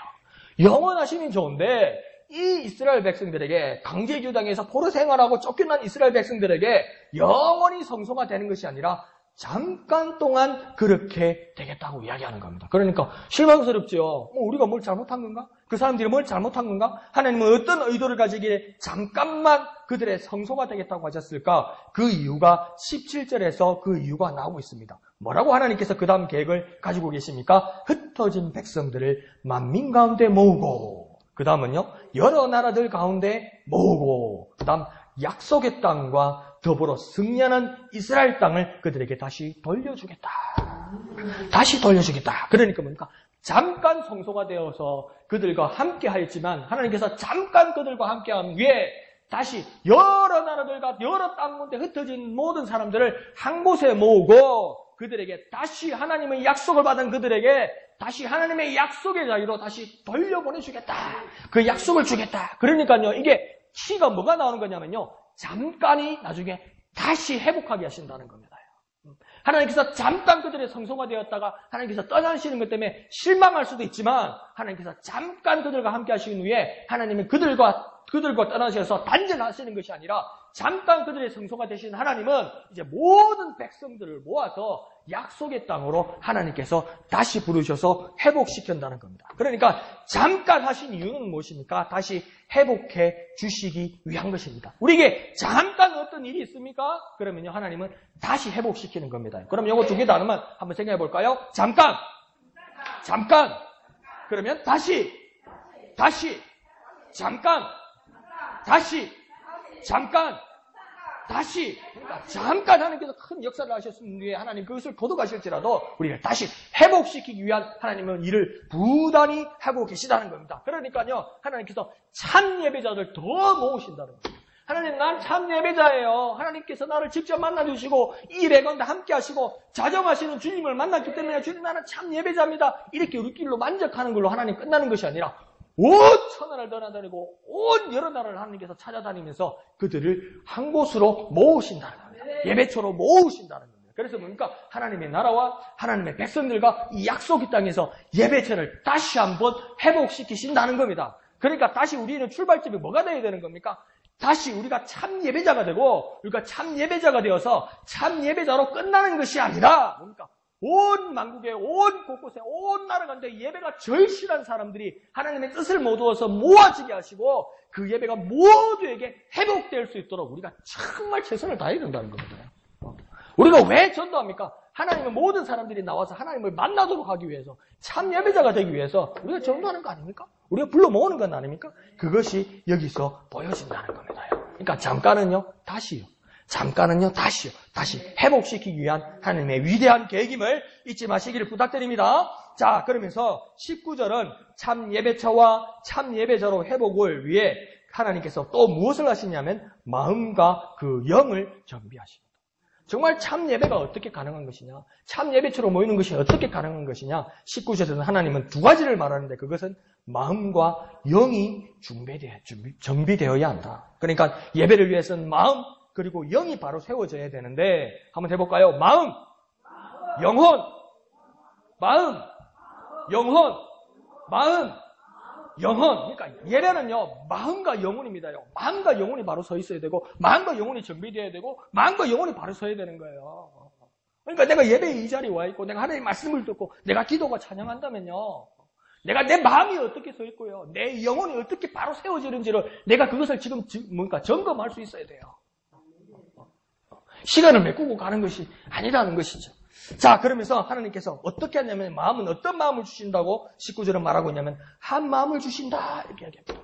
영원하시면 좋은데 이 이스라엘 백성들에게 강제교당에서 포로 생활하고 쫓겨난 이스라엘 백성들에게 영원히 성소가 되는 것이 아니라 잠깐 동안 그렇게 되겠다고 이야기하는 겁니다. 그러니까 실망스럽죠. 우리가 뭘 잘못한 건가? 그 사람들이 뭘 잘못한 건가? 하나님은 어떤 의도를 가지기에 잠깐만 그들의 성소가 되겠다고 하셨을까? 그 이유가 17절에서 그 이유가 나오고 있습니다. 뭐라고 하나님께서 그 다음 계획을 가지고 계십니까? 흩어진 백성들을 만민 가운데 모으고, 그 다음은요, 여러 나라들 가운데 모으고, 그 다음 약속의 땅과 더불어 승리하는 이스라엘 땅을 그들에게 다시 돌려주겠다. 다시 돌려주겠다. 그러니까 뭡니까? 잠깐 성소가 되어서 그들과 함께 하였지만 하나님께서 잠깐 그들과 함께 한 후에 다시 여러 나라들과 여러 땅 가운데 흩어진 모든 사람들을 한 곳에 모으고 그들에게 다시 하나님의 약속을 받은 그들에게 다시 하나님의 약속의 자유로 다시 돌려보내주겠다. 그 약속을 주겠다. 그러니까요, 이게 키가 뭐가 나오는 거냐면요, 잠깐이 나중에 다시 회복하게 하신다는 겁니다. 하나님께서 잠깐 그들의 성소가 되었다가 하나님께서 떠나시는 것 때문에 실망할 수도 있지만 하나님께서 잠깐 그들과 함께 하신 후에 하나님은 그들과 떠나셔서 단절하시는 것이 아니라 잠깐 그들의 성소가 되신 하나님은 이제 모든 백성들을 모아서 약속의 땅으로 하나님께서 다시 부르셔서 회복시킨다는 겁니다. 그러니까 잠깐 하신 이유는 무엇입니까? 다시 회복해 주시기 위한 것입니다. 우리에게 잠깐 어떤 일이 있습니까? 그러면요, 하나님은 다시 회복시키는 겁니다. 그럼 이거 두 개 단어만 한번 생각해 볼까요? 잠깐. 그러면 다시. 잠깐. 다시. 그러니까 잠깐 하나님께서 큰 역사를 하셨은 뒤에 하나님 그것을 거둬가실지라도 우리를 다시 회복시키기 위한 하나님은 일을 부단히 하고 계시다는 겁니다. 그러니까요, 하나님께서 참 예배자들 더 모으신다는 겁니다. 하나님, 난 참 예배자예요. 하나님께서 나를 직접 만나주시고 이 일에 가운데 함께 하시고 자정하시는 주님을 만났기 때문에 주님, 나는 참 예배자입니다. 이렇게 우리 길로 만족하는 걸로 하나님 끝나는 것이 아니라 온 천하를 떠나다니고 온 여러 나라를 하나님께서 찾아다니면서 그들을 한 곳으로 모으신다는 겁니다. 예배처로 모으신다는 겁니다. 겁니다. 그래서 뭡니까? 하나님의 나라와 하나님의 백성들과 이 약속의 땅에서 예배체를 다시 한번 회복시키신다는 겁니다. 그러니까 다시 우리는 출발점이 뭐가 되어야 되는 겁니까? 다시 우리가 참 예배자가 되고, 우리가 참 예배자가 되어서 참 예배자로 끝나는 것이 아니라, 뭡니까? 온 만국에, 온 곳곳에, 온 나라 가운데 예배가 절실한 사람들이 하나님의 뜻을 모두어서 모아지게 하시고 그 예배가 모두에게 회복될 수 있도록 우리가 정말 최선을 다해야 된다는 겁니다. 우리가 왜 전도합니까? 하나님의 모든 사람들이 나와서 하나님을 만나도록 하기 위해서, 참 예배자가 되기 위해서 우리가 전도하는 거 아닙니까? 우리가 불러 모으는 건 아닙니까? 그것이 여기서 보여진다는 겁니다. 그러니까 잠깐은요, 다시 회복시키기 위한 하나님의 위대한 계획임을 잊지 마시기를 부탁드립니다. 자, 그러면서 19절은 참 예배처와 참 예배자로 회복을 위해 하나님께서 또 무엇을 하시냐면 마음과 그 영을 정비하십니다. 정말 참 예배가 어떻게 가능한 것이냐, 참 예배처로 모이는 것이 어떻게 가능한 것이냐, 19절에서는 하나님은 두 가지를 말하는데 그것은 마음과 영이 정비되어야 한다. 그러니까 예배를 위해서는 마음 그리고 영이 바로 세워져야 되는데 한번 해볼까요? 마음, 영혼, 마음, 영혼, 마음, 영혼. 그러니까 예배는요, 마음과 영혼입니다요. 마음과 영혼이 바로 서 있어야 되고, 마음과 영혼이 정비되어야 되고, 마음과 영혼이 바로 서야 되는 거예요. 그러니까 내가 예배에 이 자리에 와 있고, 내가 하나님의 말씀을 듣고, 내가 기도가 찬양한다면요, 내가 내 마음이 어떻게 서 있고요, 내 영혼이 어떻게 바로 세워지는지를 내가 그것을 지금 점검할 수 있어야 돼요. 시간을 메꾸고 가는 것이 아니라는 것이죠. 자, 그러면서 하나님께서 어떻게 하냐면 마음은 어떤 마음을 주신다고 19절은 말하고 있냐면 한 마음을 주신다 이렇게 이야기합니다.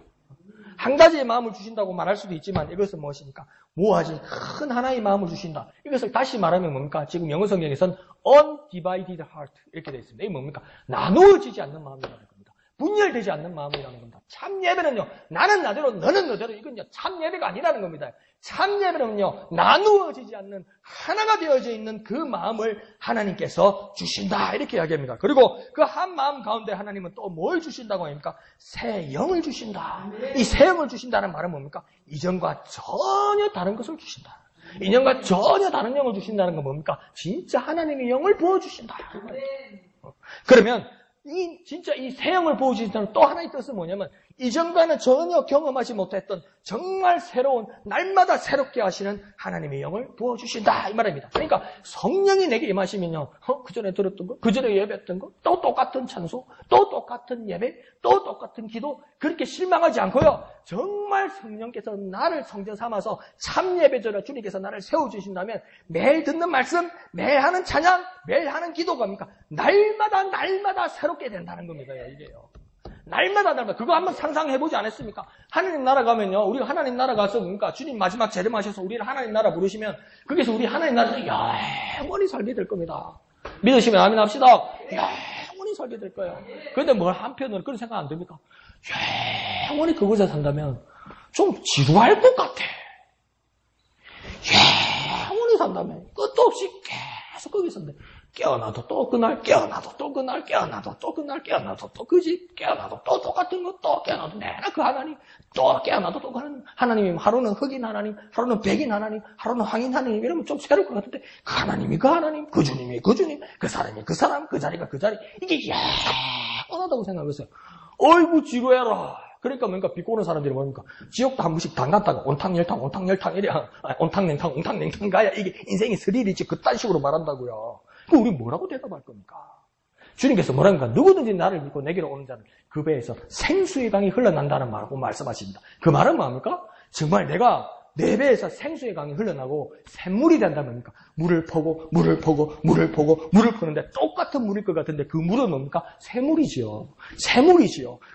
한 가지의 마음을 주신다고 말할 수도 있지만 이것은 무엇입니까? 모아진 큰 하나의 마음을 주신다. 이것을 다시 말하면 뭡니까? 지금 영어 성경에서는 undivided heart 이렇게 되어 있습니다. 이게 뭡니까? 나누어지지 않는 마음이라는 겁니다. 분열되지 않는 마음이라는 겁니다. 참 예배는요, 나는 나대로 너는 너대로, 이건요 참 예배가 아니라는 겁니다. 참 예배는요, 나누어지지 않는 하나가 되어져 있는 그 마음을 하나님께서 주신다 이렇게 이야기합니다. 그리고 그 한 마음 가운데 하나님은 또 뭘 주신다고 합니까? 새 영을 주신다. 이 새 영을 주신다는 말은 뭡니까? 이전과 전혀 다른 것을 주신다. 이전과 전혀 다른 영을 주신다는 건 뭡니까? 진짜 하나님의 영을 부어주신다. 그러면 진짜 이 새 영을 부어주신다는 또 하나의 뜻은 뭐냐면 이전과는 전혀 경험하지 못했던 정말 새로운 날마다 새롭게 하시는 하나님의 영을 부어주신다 이 말입니다. 그러니까 성령이 내게 임하시면요, 그전에 들었던 거, 그전에 예배했던 거, 또 똑같은 찬송, 또 똑같은 예배, 또 똑같은 기도, 그렇게 실망하지 않고요, 정말 성령께서 나를 성전 삼아서 참 예배자로 주님께서 나를 세워주신다면 매일 듣는 말씀, 매일 하는 찬양, 매일 하는 기도가 뭡니까? 날마다 새롭게 된다는 겁니다. 이게요. 날마다 그거 한번 상상해보지 않았습니까? 하나님 나라 가면요, 우리가 하나님 나라 가서 그러니까 주님 마지막 재림하셔서 우리를 하나님 나라 부르시면 거기서 우리 하나님 나라에서 영원히 살게 될 겁니다. 믿으시면 아멘 합시다. 영원히 살게 될 거예요. 그런데 뭘 한편으로 그런 생각 안 듭니까? 영원히 그곳에 산다면 좀 지루할 것 같아. 영원히 산다면 끝도 없이 계속 거기 있었는데 깨어나도 또 그날, 깨어나도 또 그날, 깨어나도 또 그날, 깨어나도 또 그 집, 깨어나도 또 똑같은 거, 또 깨어나도 내가 그 하나님, 또 깨어나도 또 그 하나님, 하루는 흑인 하나님, 하루는 백인 하나님, 하루는 황인 하나님, 이러면 좀 새로울 것 같은데, 그 하나님이 그 하나님, 그 주님이 그 주님, 그 사람이 그 사람, 그 자리가 그 자리, 이게 영원하다고 생각했어요. 어이구, 지루해라. 그러니까 뭔가 비꼬는 사람들이 뭡니까? 지옥도 한 번씩 당 갔다가 온탕, 열탕, 온탕, 열탕, 이래야, 온탕, 냉탕, 온탕, 냉탕 가야 이게 인생이 스릴이지, 그딴 식으로 말한다고요. 그럼 우리 뭐라고 대답할 겁니까? 주님께서 뭐랍니까? 누구든지 나를 믿고 내게로 오는 자는 그 배에서 생수의 강이 흘러난다는 말하고 말씀하십니다. 그 말은 뭡니까? 정말 내가 내 배에서 생수의 강이 흘러나고 샘물이 된다면 뭡니까? 물을 퍼고 물을 퍼는데 똑같은 물일 것 같은데 그 물은 뭡니까? 샘물이지요.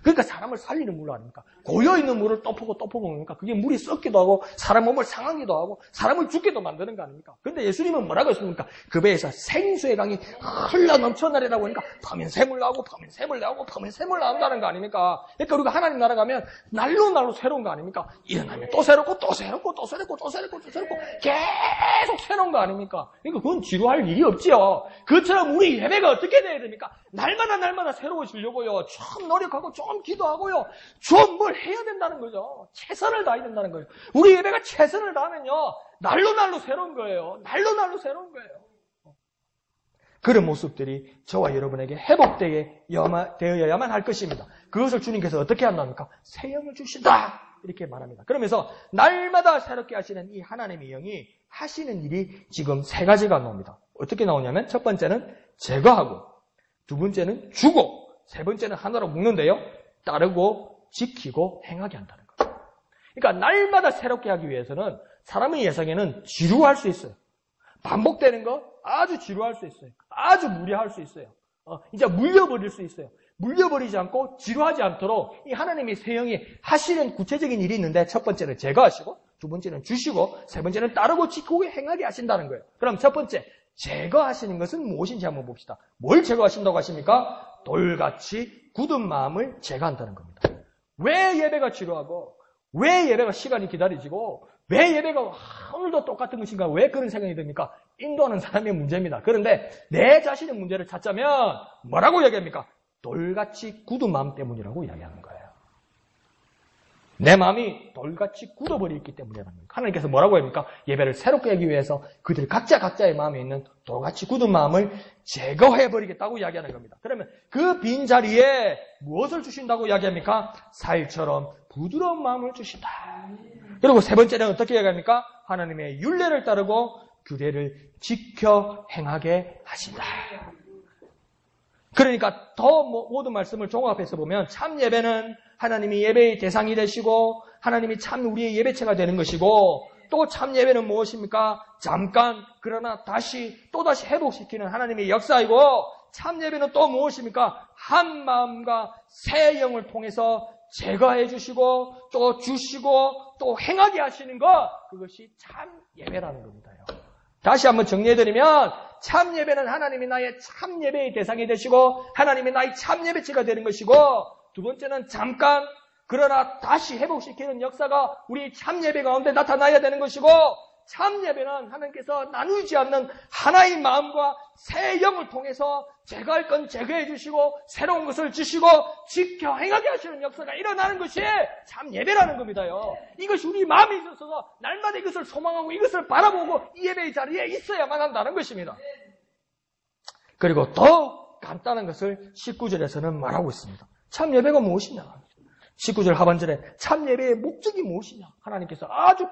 그러니까 사람을 살리는 물 아닙니까? 고여있는 물을 또 퍼고 뭡니까? 그게 물이 썩기도 하고 사람 몸을 상하기도 하고 사람을 죽게도 만드는 거 아닙니까? 근데 예수님은 뭐라고 했습니까? 그 배에서 생수의 강이 흘러 넘쳐나리라고 하니까 퍼면 샘물 나오고 퍼면 샘물 나온다는 거 아닙니까? 그러니까 우리가 하나님 나라 가면 날로 새로운 거 아닙니까? 일어나면 또 새롭고 계속 새로운 거 아닙니까? 그러니까 그건 지루할 일이 없지요. 그처럼 우리 예배가 어떻게 돼야 됩니까? 날마다 새로워지려고요. 좀 노력하고 좀 기도하고요. 좀 뭘 해야 된다는 거죠. 최선을 다해야 된다는 거예요. 우리 예배가 최선을 다하면요. 날로 새로운 거예요. 날로 새로운 거예요. 그런 모습들이 저와 여러분에게 회복되어야만 할 것입니다. 그것을 주님께서 어떻게 한답니까? 새 영을 주신다. 이렇게 말합니다. 그러면서 날마다 새롭게 하시는 이 하나님의 영이 하시는 일이 지금 세 가지가 나옵니다. 어떻게 나오냐면 첫 번째는 제거하고, 두 번째는 주고, 세 번째는 하나로 묶는데요. 따르고, 지키고, 행하게 한다는 거예요. 그러니까 날마다 새롭게 하기 위해서는 사람의 예상에는 지루할 수 있어요. 반복되는 거 아주 지루할 수 있어요. 아주 무리할 수 있어요. 이제 물려버릴 수 있어요. 물려버리지 않고 지루하지 않도록 이 하나님의 새 영이 하시는 구체적인 일이 있는데 첫 번째는 제거하시고, 두 번째는 주시고, 세 번째는 따르고 지키고 행하게 하신다는 거예요. 그럼 첫 번째, 제거하시는 것은 무엇인지 한번 봅시다. 뭘 제거하신다고 하십니까? 돌같이 굳은 마음을 제거한다는 겁니다. 왜 예배가 지루하고, 왜 예배가 시간이 기다려지고, 왜 예배가 오늘도 똑같은 것인가? 왜 그런 생각이 듭니까? 인도하는 사람의 문제입니다. 그런데 내 자신의 문제를 찾자면 뭐라고 이야기합니까? 돌같이 굳은 마음 때문이라고 이야기하는 거예요. 내 마음이 돌같이 굳어버렸기 때문이라는 거예요. 하나님께서 뭐라고 합니까? 예배를 새롭게 하기 위해서 그들 각자의 마음에 있는 돌같이 굳은 마음을 제거해버리겠다고 이야기하는 겁니다. 그러면 그 빈자리에 무엇을 주신다고 이야기합니까? 살처럼 부드러운 마음을 주신다. 그리고 세 번째는 어떻게 이야기합니까? 하나님의 율례를 따르고 규례를 지켜 행하게 하신다. 그러니까 더 모든 말씀을 종합해서 보면 참 예배는 하나님이 예배의 대상이 되시고 하나님이 참 우리의 예배체가 되는 것이고, 또 참 예배는 무엇입니까? 잠깐 그러나 또다시 회복시키는 하나님의 역사이고, 참 예배는 또 무엇입니까? 한 마음과 새 영을 통해서 제거해 주시고 또 주시고 또 행하게 하시는 것, 그것이 참 예배라는 겁니다요. 다시 한번 정리해드리면 참 예배는 하나님이 나의 참 예배의 대상이 되시고 하나님이 나의 참 예배체가 되는 것이고, 두 번째는 잠깐 그러나 다시 회복시키는 역사가 우리 참 예배 가운데 나타나야 되는 것이고, 참 예배는 하나님께서 나누지 않는 하나의 마음과 새 영을 통해서 제거할 건 제거해 주시고 새로운 것을 주시고 지켜 행하게 하시는 역사가 일어나는 것이 참 예배라는 겁니다요. 이것이 우리 마음에 있어서 날마다 이것을 소망하고 이것을 바라보고 이 예배의 자리에 있어야만 한다는 것입니다. 그리고 더 간단한 것을 19절에서는 말하고 있습니다. 참 예배가 무엇이냐? 19절 하반절에 참 예배의 목적이 무엇이냐? 하나님께서 아주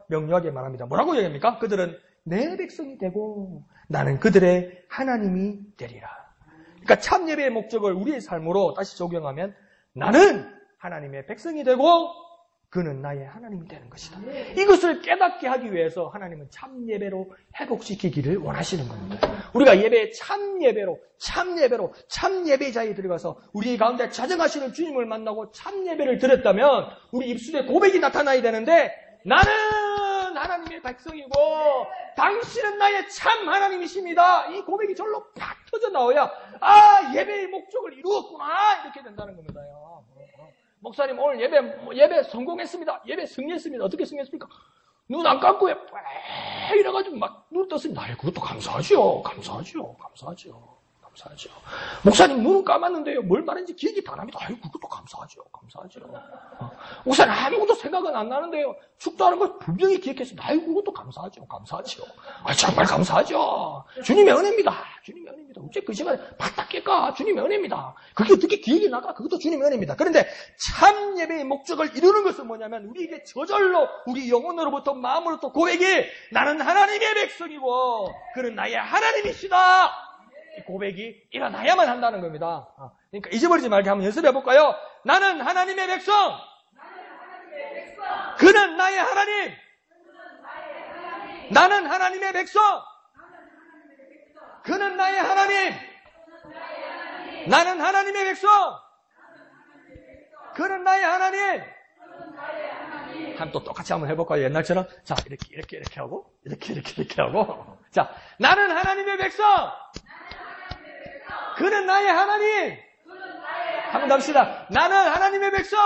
명료하게 말합니다. 뭐라고 얘기합니까? 그들은 내 백성이 되고 나는 그들의 하나님이 되리라. 그러니까 참 예배의 목적을 우리의 삶으로 다시 적용하면 나는 하나님의 백성이 되고 그는 나의 하나님이 되는 것이다. 이것을 깨닫게 하기 위해서 하나님은 참 예배로 회복시키기를 원하시는 겁니다. 우리가 예배에 참 예배자에 들어가서 우리 가운데 자정하시는 주님을 만나고 참 예배를 드렸다면 우리 입술에 고백이 나타나야 되는데, 나는 하나님의 백성이고 당신은 나의 참 하나님이십니다. 이 고백이 절로 팍 터져 나와야 예배의 목적을 이루었구나, 이렇게 된다는 겁니다요. 목사님 오늘 예배 성공했습니다. 예배 승리했습니다. 어떻게 승리했습니까? 눈 안 감고 이래가지고 막 눈 떴습니다. 그것도 감사하죠. 목사님 눈은 감았는데요, 뭘 말했는지 기억이 다 납니다. 그것도 감사하죠. 목사님 아무것도 생각은 안 나는데요, 축도하는 걸 분명히 기억했습니다. 그것도 감사하죠. 정말 감사하죠. 주님의 은혜입니다. 어째 그 시간에 바닥 깰까? 주님의 은혜입니다. 그게 어떻게 기억이 나가? 그것도 주님의 은혜입니다. 그런데 참 예배의 목적을 이루는 것은 뭐냐면 우리에게 저절로 우리 영혼으로부터 마음으로부터 고백이 나는 하나님의 백성이고 그는 나의 하나님이시다. 이 고백이 일어나야만 한다는 겁니다. 그러니까 잊어버리지 말게 한번 연습해 볼까요? 나는 하나님의 백성. 그는 나의 하나님. 나는 하나님의 백성. 그는 나의 하나님. 나는 하나님의 백성. 그는 나의 하나님. 또 똑같이 한번 해볼까요? 옛날처럼. 자, 이렇게 하고, 이렇게 하고. 자, 나는 하나님의 백성. 그는 나의 하나님. 한번 합시다. 나는 하나님의 백성.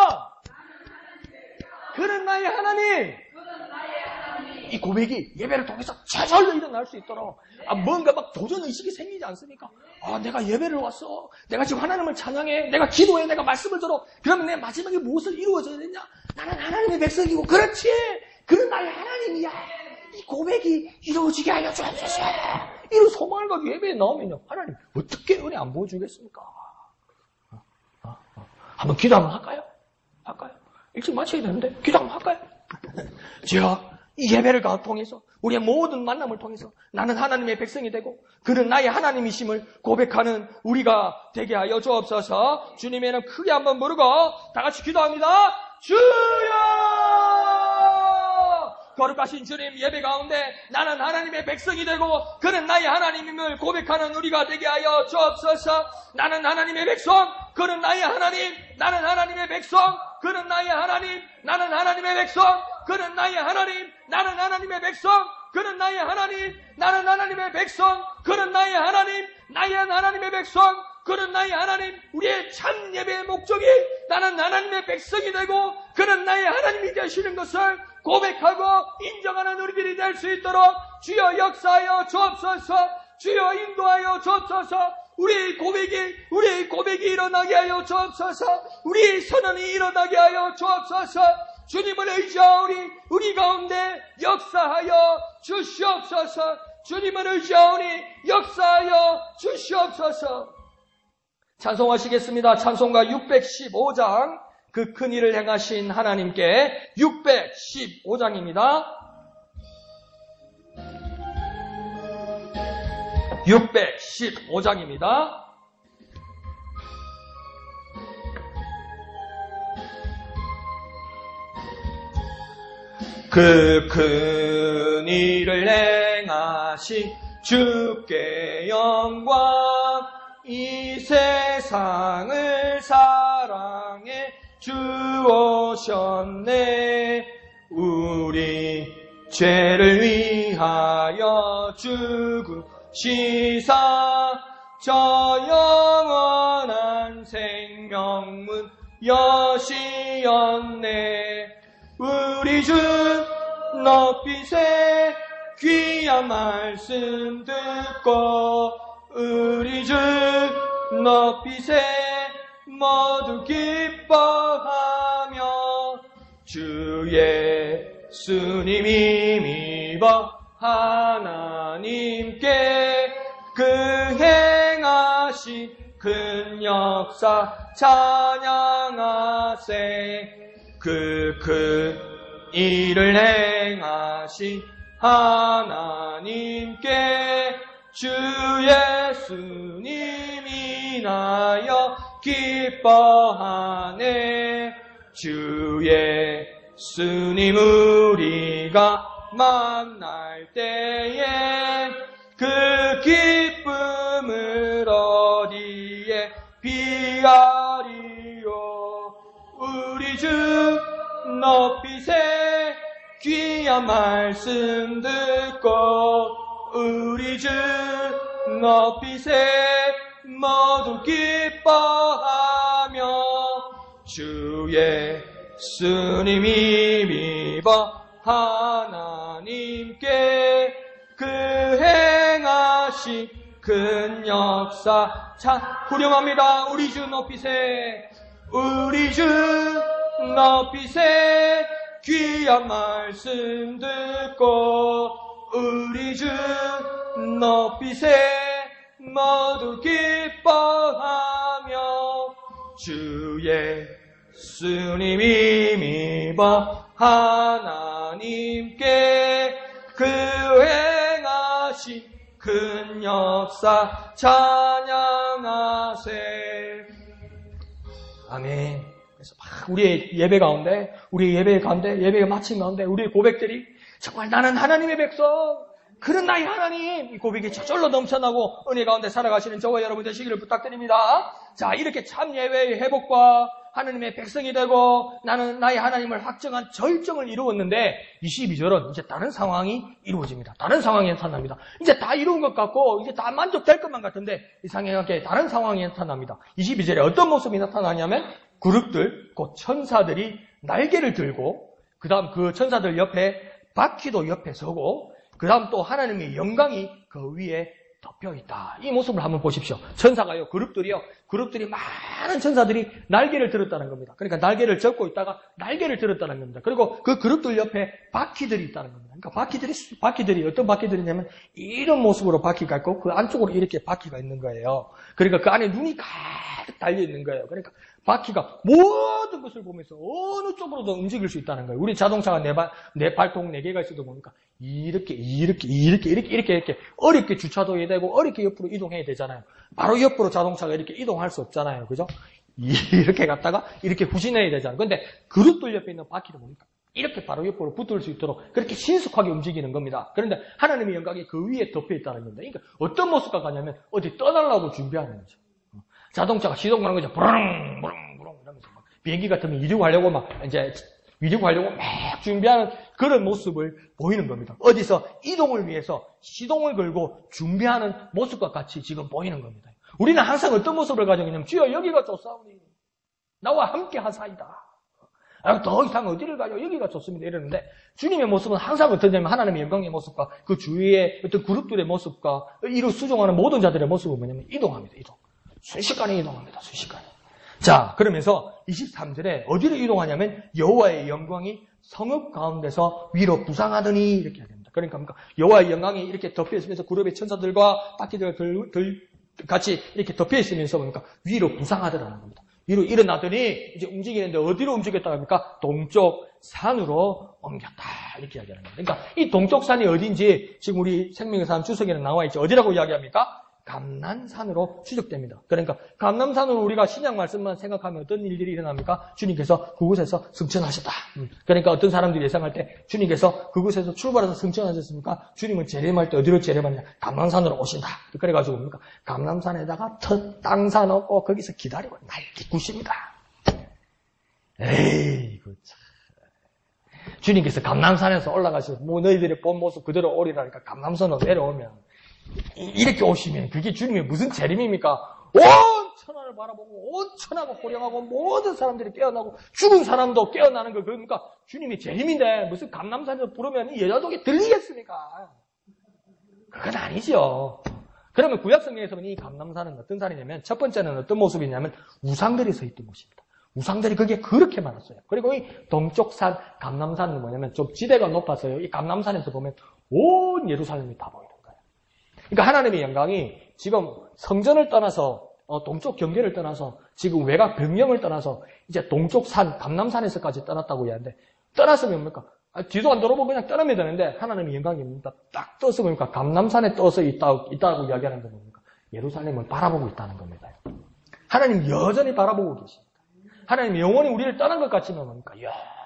그는 나의 하나님. 이 고백이 예배를 통해서 저절로 일어날 수 있도록 뭔가 막 도전의식이 생기지 않습니까? 내가 예배를 왔어. 내가 지금 하나님을 찬양해. 내가 기도해. 내가 말씀을 들어. 그러면 내 마지막에 무엇을 이루어져야 되냐? 나는 하나님의 백성이고 그렇지. 그는 나의 하나님이야. 이 고백이 이루어지게 하여 주옵소서. 이런 소망을 가지고 예배에 나오면요. 하나님 어떻게 은혜 안 보여주겠습니까? 한번 기도 한번 할까요? 할까요? 일찍 마쳐야 되는데 기도 한번 할까요? 주여, 이 예배를 통해서 우리의 모든 만남을 통해서 나는 하나님의 백성이 되고 그는 나의 하나님이심을 고백하는 우리가 되게 하여 주옵소서. 주님에는 크게 한번 부르고 다 같이 기도합니다. 주여! 거룩하신 주님, 예배 가운데 나는 하나님의 백성이 되고 그는 나의 하나님임을 고백하는 우리가 되게 하여 주옵소서. 나는 하나님의 백성, 그는 나의 하나님. 나는 하나님의 백성, 그는 나의 하나님. 나는 하나님의 백성, 그는 나의 하나님. 나는 하나님의 백성, 그는 나의 하나님. 나는 하나님의 백성, 그는 나의 하나님. 나의 하나님의 백성, 그는 나의 하나님. 우리의 참 예배의 목적이 나는 하나님의 백성이 되고 그는 나의 하나님이 되시는 것을 고백하고 인정하는 우리들이 될 수 있도록 주여 역사하여 주옵소서. 주여 인도하여 주옵소서. 우리의 고백이 일어나게 하여 주옵소서. 우리의 선언이 일어나게 하여 주옵소서. 주님을 의지하오니 우리 가운데 역사하여 주시옵소서. 주님을 의지하오니 역사하여 주시옵소서. 찬송하시겠습니다. 찬송가 615장, 그 큰 일을 행하신 하나님께. 615장입니다. 615장입니다. 그 큰 일을 행하신 주께 영광, 이 세상을 사랑해 주오셨네. 우리 죄를 위하여 죽으시사 저 영원한 생명문 여시었네. 우리 주 높이세 귀한 말씀 듣고 우리 주 높이세 모두 기뻐하며 주 예수님 힘입어 하나님께 그 행하신 큰 역사 찬양하세. 그 큰 일을 행하신 하나님께 주 예수님 인하여 기뻐하네. 주 예수님 우리가 만날 때에 그 기쁨을 어디에 비하리요. 우리 주 높이세 귀한 말씀 듣고 우리 주 높이세 모두 기뻐하며 주 예수님 힘입어 하나님께 그 행하신 큰 역사 후렴합니다. 우리 주 높이세 우리 주 높이세 귀한 말씀 듣고 우리 주 높이세 모두 기뻐하며 주 예수님 힘입어 하나님께 그 행하신 큰 역사 찬양하세. 아멘. 그래서 막 우리의 예배 가운데, 예배가 마친 가운데 우리의 고백들이 정말 나는 하나님의 백성, 그는 나의 하나님, 이 고백이 저절로 넘쳐나고 은혜 가운데 살아가시는 저와 여러분 되시기를 부탁드립니다. 자, 이렇게 참 예배의 회복과 하나님의 백성이 되고 나는 나의 하나님을 확정한 절정을 이루었는데 22절은 이제 다른 상황이 이루어집니다. 다른 상황이 나타납니다. 이제 다 이룬 것 같고 이제 다 만족될 것만 같은데 이상하게 다른 상황이 나타납니다. 22절에 어떤 모습이 나타나냐면 그룹들, 곧 천사들이 날개를 들고 그 다음 그 천사들 옆에 바퀴도 옆에 서고 그 다음 또 하나님의 영광이 그 위에 덮여 있다. 이 모습을 한번 보십시오. 천사가요, 그룹들이 많은 천사들이 날개를 들었다는 겁니다. 그러니까 날개를 접고 있다가 날개를 들었다는 겁니다. 그리고 그 그룹들 옆에 바퀴들이 있다는 겁니다. 그러니까 바퀴들이 어떤 바퀴들이냐면 이런 모습으로 바퀴가 있고 그 안쪽으로 이렇게 바퀴가 있는 거예요. 그러니까 그 안에 눈이 가득 달려 있는 거예요. 그러니까 바퀴가 모든 것을 보면서 어느 쪽으로든 움직일 수 있다는 거예요. 우리 자동차가 네 발통 4개가 있어도 보니까 이렇게 어렵게 주차도 해야 되고 어렵게 옆으로 이동해야 되잖아요. 바로 옆으로 자동차가 이렇게 이동할 수 없잖아요. 그죠? 이렇게 갔다가 이렇게 후진해야 되잖아요. 근데 그룹들 옆에 있는 바퀴를 보니까 이렇게 바로 옆으로 붙을 수 있도록 그렇게 신속하게 움직이는 겁니다. 그런데 하나님의 영광이 그 위에 덮여 있다는 겁니다. 그러니까 어떤 모습과 같냐면 어디 떠나려고 준비하는 거죠. 자동차가 시동 거는 거죠. 부릉 이러면서 막 비행기 같으면 이륙하려고 막 준비하는 그런 모습을 보이는 겁니다. 어디서 이동을 위해서 시동을 걸고 준비하는 모습과 같이 지금 보이는 겁니다. 우리는 항상 어떤 모습을 가지고 있냐면 주여 여기가 좋사오니 나와 함께 하사이다. 더 이상 어디를 가요? 여기가 좋습니다. 이러는데 주님의 모습은 항상 어떠냐면 하나님의 영광의 모습과 그 주위의 어떤 그룹들의 모습과 이를 수종하는 모든 자들의 모습은 뭐냐면 이동합니다. 순식간에 이동합니다. 순식간에. 자, 그러면서 23절에 어디로 이동하냐면 여호와의 영광이 성읍 가운데서 위로 부상하더니 이렇게 해야 됩니다. 그러니까 여호와의 영광이 이렇게 덮여 있으면서 그룹의 천사들과 바퀴들과 같이 이렇게 덮여 있으면서 뭡니까? 위로 부상하더라는 겁니다. 위로 일어나더니 이제 움직이는데 어디로 움직였다 합니까? 동쪽 산으로 옮겼다. 이렇게 이야기하는 겁니다. 그러니까 이 동쪽 산이 어딘지 지금 우리 생명의 삶 주석에는 나와 있죠. 어디라고 이야기합니까? 감람산으로 추적됩니다. 그러니까 감람산으로 우리가 신약 말씀만 생각하면 어떤 일들이 일어납니까? 주님께서 그곳에서 승천하셨다. 그러니까 어떤 사람들이 예상할 때 주님께서 그곳에서 출발해서 승천하셨습니까? 주님은 재림할 때 어디로 재림하냐? 감람산으로 오신다. 그래가지고 뭡니까? 감람산에다가 땅 사놓고 거기서 기다리고 날개 구십니다. 에이, 그 참. 주님께서 감람산에서 올라가셔서 너희들의 본 모습 그대로 오리라니까 감람산으로 내려오면 이렇게 오시면 그게 주님의 무슨 재림입니까? 온 천하를 바라보고 온 천하가 호령하고 모든 사람들이 깨어나고 죽은 사람도 깨어나는 거 그러니까 주님의 재림인데 무슨 감람산에서 부르면 이 여자독이 들리겠습니까? 그건 아니죠. 그러면 구약성경에서는 이 감람산은 어떤 산이냐면 첫 번째는 어떤 모습이냐면 우상들이 서 있던 곳입니다. 우상들이 그게 그렇게 많았어요. 그리고 이 동쪽 산 감람산은 뭐냐면 좀 지대가 높아서요. 이 감람산에서 보면 온 예루살렘이 다 보여요. 그러니까 하나님의 영광이 지금 성전을 떠나서 동쪽 경계를 떠나서 지금 외곽 변경을 떠나서 이제 동쪽 산 감람산에서까지 떠났다고 이야기하는데 떠났으면 뭡니까? 뒤도 안 돌아보고 그냥 떠나면 되는데 하나님의 영광이 뭡니까? 딱 떠서 뭡니까? 감람산에 떠서 있다고 이야기하는 건 뭡니까? 예루살렘을 바라보고 있다는 겁니다. 하나님 여전히 바라보고 계십니다. 하나님 영원히 우리를 떠난 것 같지만 뭡니까?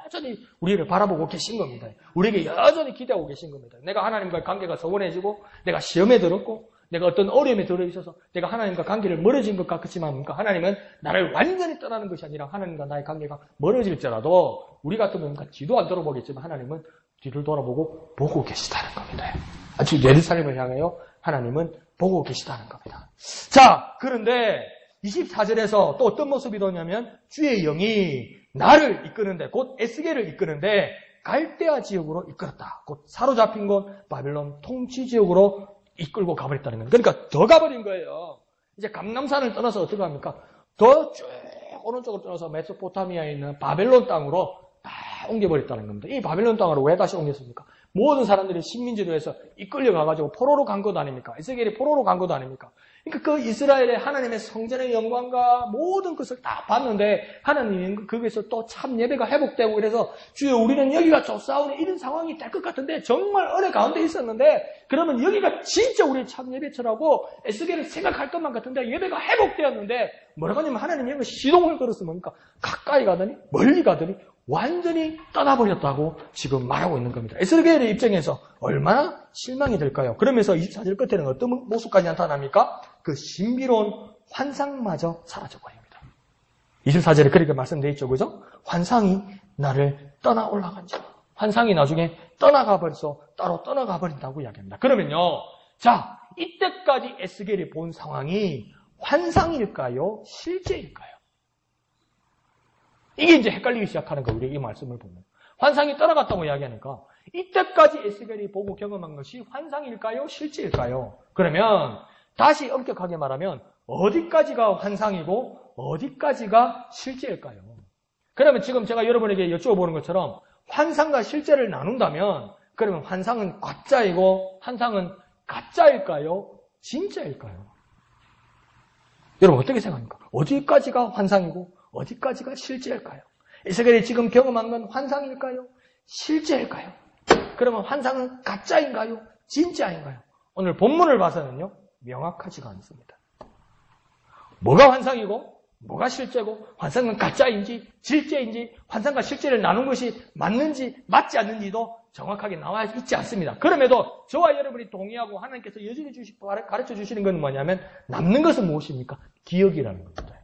여전히 우리를 바라보고 계신 겁니다. 우리에게 여전히 기대하고 계신 겁니다. 내가 하나님과의 관계가 서운해지고 내가 시험에 들었고 내가 어떤 어려움에 들어있어서 내가 하나님과 관계를 멀어진 것 같지만 하나님은 나를 완전히 떠나는 것이 아니라 하나님과 나의 관계가 멀어질지라도 우리 같으면 뒤도 안 돌아보겠지만 하나님은 뒤를 돌아보고 보고 계시다는 겁니다. 아주 예루살렘을 향하여 하나님은 보고 계시다는 겁니다. 자, 그런데 24절에서 또 어떤 모습이 나오냐면 주의 영이 나를 이끄는데 곧 에스겔을 이끄는데 갈대아 지역으로 이끌었다. 곧 사로잡힌 곳 바벨론 통치 지역으로 이끌고 가버렸다는 거예요. 그러니까 더 가버린 거예요. 이제 감람산을 떠나서 어떻게 합니까? 더 쭉 오른쪽으로 떠나서 메소포타미아에 있는 바벨론 땅으로 다 옮겨버렸다는 겁니다. 이 바벨론 땅으로 왜 다시 옮겼습니까? 모든 사람들이 식민지로 해서 이끌려 가가지고 포로로 간 것 아닙니까? 에스겔이 포로로 간 것 아닙니까? 그러니까 그 이스라엘의 하나님의 성전의 영광과 모든 것을 다 봤는데 하나님은 거기서 또 참 예배가 회복되고 그래서 주여 우리는 여기가 좋사오니 이런 상황이 될 것 같은데 정말 어려 가운데 있었는데 그러면 여기가 진짜 우리의 참 예배처라고 에스겔을 생각할 것만 같은데 예배가 회복되었는데 뭐라고 하냐면 하나님이 여기 시동을 걸었으면 뭡니까? 가까이 가더니 멀리 가더니 완전히 떠나버렸다고 지금 말하고 있는 겁니다. 에스겔의 입장에서 얼마나 실망이 될까요? 그러면서 24절 끝에는 어떤 모습까지 나타납니까? 그 신비로운 환상마저 사라져버립니다. 24절에 그렇게 말씀되어 있죠. 그죠? 환상이 나를 떠나 올라간지. 환상이 나중에 떠나가버려서 따로 떠나가버린다고 이야기합니다. 그러면요. 자, 이때까지 에스겔이 본 상황이 환상일까요? 실제일까요? 이게 이제 헷갈리기 시작하는 거예요. 우리 이 말씀을 보면. 환상이 떠나갔다고 이야기하니까 이때까지 에스겔이 보고 경험한 것이 환상일까요? 실제일까요? 그러면 다시 엄격하게 말하면 어디까지가 환상이고 어디까지가 실제일까요? 그러면 지금 제가 여러분에게 여쭤보는 것처럼 환상과 실제를 나눈다면 그러면 환상은 가짜이고 환상은 가짜일까요? 진짜일까요? 여러분 어떻게 생각합니까? 어디까지가 환상이고 어디까지가 실제일까요? 에스겔이 지금 경험한 건 환상일까요? 실제일까요? 그러면 환상은 가짜인가요? 진짜인가요? 오늘 본문을 봐서는요, 명확하지가 않습니다. 뭐가 환상이고, 뭐가 실제고, 환상은 가짜인지, 실제인지, 환상과 실제를 나눈 것이 맞는지, 맞지 않는지도 정확하게 나와 있지 않습니다. 그럼에도 저와 여러분이 동의하고 하나님께서 여전히 가르쳐 주시는 건 뭐냐면, 남는 것은 무엇입니까? 기억이라는 겁니다.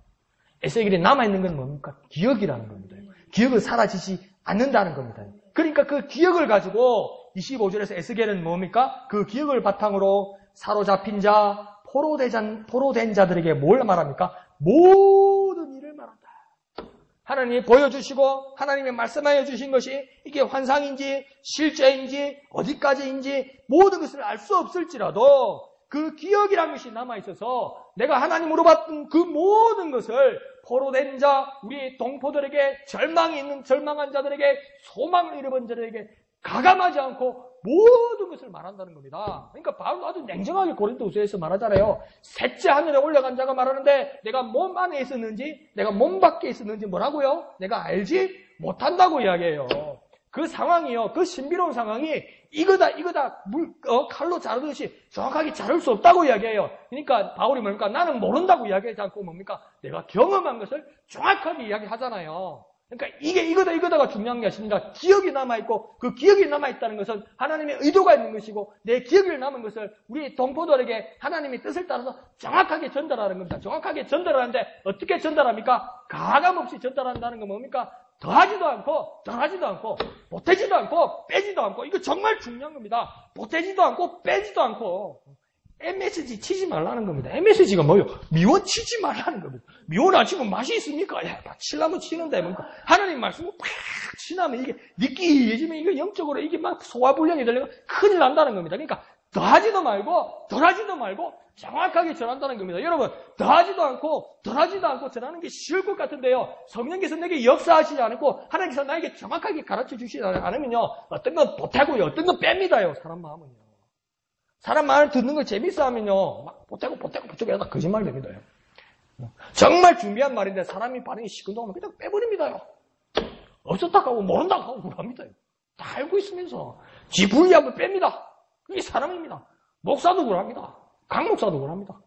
에스겔이 남아있는 건 뭡니까? 기억이라는 겁니다. 기억은 사라지지 않는다는 겁니다. 그러니까 그 기억을 가지고 25절에서 에스겔은 뭡니까? 그 기억을 바탕으로 사로잡힌 자, 포로된 자들에게 뭘 말합니까? 모든 일을 말한다. 하나님이 보여주시고 하나님이 말씀하여 주신 것이 이게 환상인지 실제인지 어디까지인지 모든 것을 알 수 없을지라도 그 기억이라는 것이 남아있어서 내가 하나님으로 받은 그 모든 것을 포로된 자, 우리 동포들에게 절망이 있는 절망한 자들에게 소망을 잃어본 자들에게 가감하지 않고 모든 것을 말한다는 겁니다. 그러니까 바로 아주 냉정하게 고린도후서에서 말하잖아요. 셋째 하늘에 올라간 자가 말하는데 내가 몸 안에 있었는지 내가 몸 밖에 있었는지 뭐라고요? 내가 알지 못한다고 이야기해요. 그 상황이요. 그 신비로운 상황이 이거다 칼로 자르듯이 정확하게 자를 수 없다고 이야기해요. 그러니까 바울이 뭡니까? 나는 모른다고 이야기하지 않고 뭡니까? 내가 경험한 것을 정확하게 이야기하잖아요. 그러니까 이게 이거다가 중요한 게 아니라 기억이 남아있고 그 기억이 남아있다는 것은 하나님의 의도가 있는 것이고 내 기억이 남은 것을 우리 동포들에게 하나님의 뜻을 따라서 정확하게 전달하는 겁니다. 정확하게 전달하는데 어떻게 전달합니까? 가감없이 전달한다는 건 뭡니까? 더하지도 않고 덜하지도 않고 보태지도 않고 빼지도 않고 이거 정말 중요한 겁니다. 보태지도 않고 빼지도 않고 MSG 치지 말라는 겁니다. MSG가 뭐예요? 미원 치지 말라는 겁니다. 미원 안 치면 맛이 있습니까? 야, 치려면 치는데 뭔가 하나님 말씀을 팍 치나면 이게 느끼해지면 이게 영적으로 이게 막 소화불량이 되려면 큰일 난다는 겁니다. 그러니까 더하지도 말고 덜하지도 말고 정확하게 전한다는 겁니다. 여러분 더하지도 않고 덜하지도 않고 전하는 게 쉬울 것 같은데요. 성령께서 내게 역사하시지 않고 하나님께서 나에게 정확하게 가르쳐 주시지 않으면요. 어떤 건 보태고요. 어떤 건 뺍니다요. 사람 마음은요. 사람 말 듣는 걸 재밌어 하면요. 막 보태고 이러다 거짓말 됩니다. 정말 준비한 말인데 사람이 반응이 시큰둥하면 그냥 빼버립니다요. 없었다고 하고 모른다고 하고 그럽니다. 다 알고 있으면서 지 분리하면 뺍니다. 그게 사람입니다. 목사도 그럽니다. 강 목사도 그럽니다.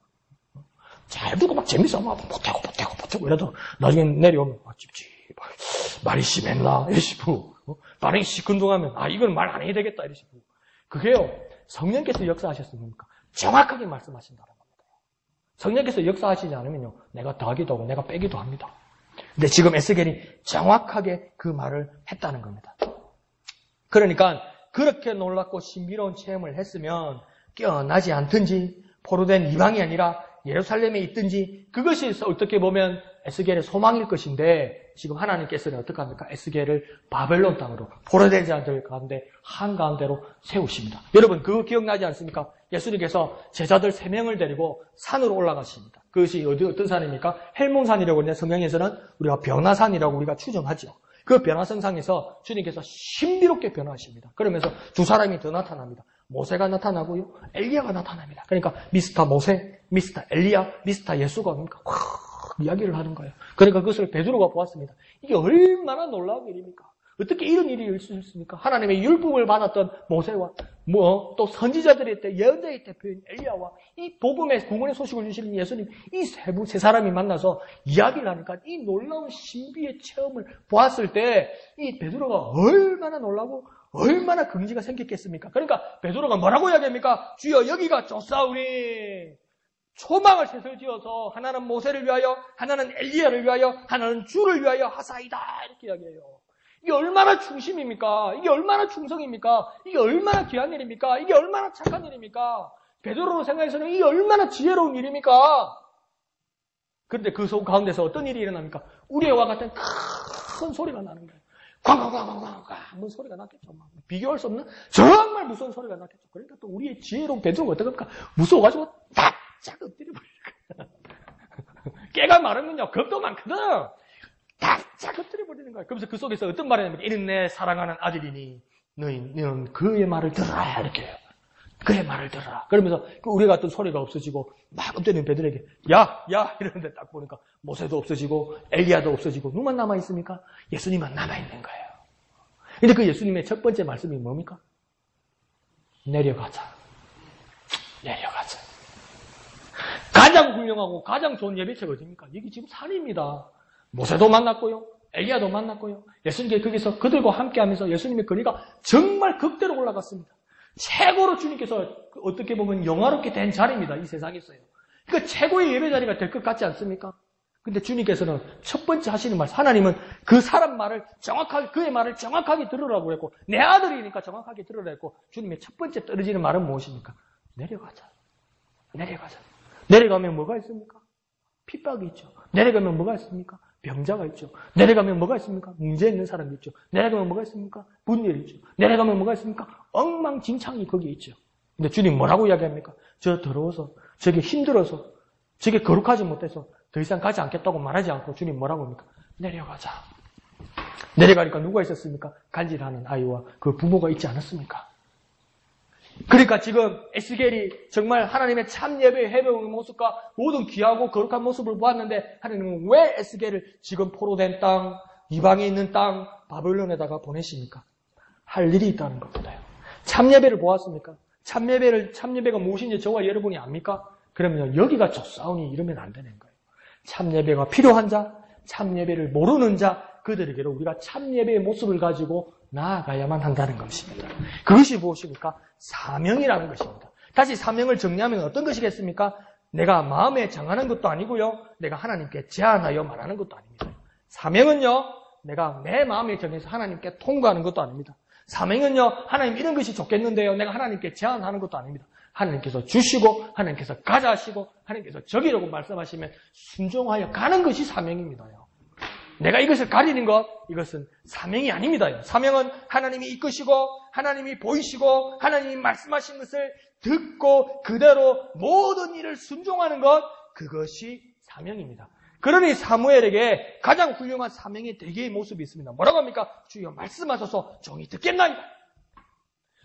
잘 듣고 막 재밌어 하면 보태고 이러다 나중에 내려오면 찝찝 말이 심했나 이러시고 반응이 시큰둥하면 이건 말 안 해야 되겠다 이러시고 그게요. 성령께서 역사하셨습니까? 정확하게 말씀하신다는 겁니다. 성령께서 역사하시지 않으면요. 내가 더하기도 하고 내가 빼기도 합니다. 근데 지금 에스겔이 정확하게 그 말을 했다는 겁니다. 그러니까 그렇게 놀랍고 신비로운 체험을 했으면 깨어나지 않든지 포로된 이방이 아니라 예루살렘에 있든지 그것이 어떻게 보면 에스겔의 소망일 것인데 지금 하나님께서는 어떻게 합니까? 에스겔을 바벨론 땅으로 포로된 자들 가운데 한가운데로 세우십니다. 여러분 그거 기억나지 않습니까? 예수님께서 제자들 3명을 데리고 산으로 올라가십니다. 그것이 어떤 산입니까? 헬몬산이라고 하는데 성경에서는 우리가 변화산이라고 우리가 추정하죠. 그 변화성상에서 주님께서 신비롭게 변화하십니다. 그러면서 두 사람이 더 나타납니다. 모세가 나타나고요. 엘리야가 나타납니다. 그러니까 미스터 모세, 미스터 엘리야, 미스터 예수가 뭡니까? 이야기를 하는 거예요. 그러니까 그것을 베드로가 보았습니다. 이게 얼마나 놀라운 일입니까? 어떻게 이런 일이 있을 수 있습니까? 하나님의 율법을 받았던 모세와 또 선지자들의 때 예언자의 대표인 엘리야와 이 복음의 구원의 소식을 주시는 예수님 이 세 사람이 만나서 이야기를 하니까 이 놀라운 신비의 체험을 보았을 때 이 베드로가 얼마나 놀라고 얼마나 긍지가 생겼겠습니까? 그러니까 베드로가 뭐라고 이야기합니까? 주여 여기가 좁사오니 초망을 셋을 지어서 하나는 모세를 위하여 하나는 엘리야를 위하여 하나는 주를 위하여 하사이다 이렇게 이야기해요. 이게 얼마나 중심입니까? 이게 얼마나 충성입니까? 이게 얼마나 귀한 일입니까? 이게 얼마나 착한 일입니까? 베드로로 생각해서는 이게 얼마나 지혜로운 일입니까? 그런데 그 가운데서 어떤 일이 일어납니까? 우레와 같은 큰 소리가 나는 거예요. 쾅쾅쾅쾅쾅 한번 소리가 났겠죠. 막 비교할 수 없는 정말 무서운 소리가 났겠죠. 그러니까 또 우리의 지혜로운 베드로가 어떻게 합니까? 무서워가지고 딱 엎드려 버리니까. 깨가 마르면요 겁도 많거든. 딱 엎드려 버리는 거야. 그러면서 그 속에서 어떤 말을 하냐면 이는 내 사랑하는 아들이니 너희는 그의 말을 들어라 이렇게 해요. 그의 말을 들어라. 그러면서 우리가 어떤 소리가 없어지고 막 엎드리는 베드로에게 야 이러는데 딱 보니까 모세도 없어지고 엘리야도 없어지고 누구만 남아있습니까? 예수님만 남아있는 거예요. 근데 그 예수님의 첫 번째 말씀이 뭡니까? 내려가자. 가장 훌륭하고 가장 좋은 예배체가 어디입니까? 여기 지금 산입니다. 모세도 만났고요. 엘리야도 만났고요. 예수님께 거기서 그들과 함께하면서 예수님의 거리가 정말 극대로 올라갔습니다. 최고로 주님께서 어떻게 보면 영화롭게 된 자리입니다. 이 세상에서요. 그러니까 최고의 예배 자리가 될 것 같지 않습니까? 근데 주님께서는 첫 번째 하시는 말, 하나님은 그 사람 말을 정확하게, 그의 말을 정확하게 들으라고 했고, 내 아들이니까 정확하게 들으라 했고, 주님의 첫 번째 떨어지는 말은 무엇입니까? 내려가자. 내려가면 뭐가 있습니까? 핍박이 있죠. 내려가면 뭐가 있습니까? 병자가 있죠. 내려가면 뭐가 있습니까? 문제 있는 사람이 있죠. 내려가면 뭐가 있습니까? 분열이 있죠. 내려가면 뭐가 있습니까? 엉망진창이 거기에 있죠. 근데 주님 뭐라고 이야기합니까? 저 더러워서, 저게 힘들어서, 저게 거룩하지 못해서 더 이상 가지 않겠다고 말하지 않고 주님 뭐라고 합니까? 내려가자. 내려가니까 누가 있었습니까? 간질하는 아이와 그 부모가 있지 않았습니까? 그러니까 지금 에스겔이 정말 하나님의 참 예배의 해배의 모습과 모든 귀하고 거룩한 모습을 보았는데 하나님은 왜 에스겔을 지금 포로된 땅, 이방에 있는 땅, 바벨론에다가 보내십니까? 할 일이 있다는 겁니다. 참 예배를 보았습니까? 참 예배가 무엇인지 저와 여러분이 압니까? 그러면 여기가 좁사오니 이러면 안 되는 거예요. 참 예배가 필요한 자, 참 예배를 모르는 자, 그들에게로 우리가 참 예배의 모습을 가지고 나아가야만 한다는 것입니다. 그것이 무엇입니까? 사명이라는 것입니다. 다시 사명을 정리하면 어떤 것이겠습니까? 내가 마음에 정하는 것도 아니고요. 내가 하나님께 제안하여 말하는 것도 아닙니다. 사명은요. 내가 내 마음에 정해서 하나님께 통과하는 것도 아닙니다. 사명은요. 하나님 이런 것이 좋겠는데요. 내가 하나님께 제안하는 것도 아닙니다. 하나님께서 주시고 하나님께서 가자 하시고 하나님께서 저기라고 말씀하시면 순종하여 가는 것이 사명입니다요. 내가 이것을 가리는 것, 이것은 사명이 아닙니다. 사명은 하나님이 이끄시고 하나님이 보이시고 하나님이 말씀하신 것을 듣고 그대로 모든 일을 순종하는 것, 그것이 사명입니다. 그러니 사무엘에게 가장 훌륭한 사명의 대개의 모습이 있습니다. 뭐라고 합니까? 주여 말씀하소서 종이 듣겠나이다.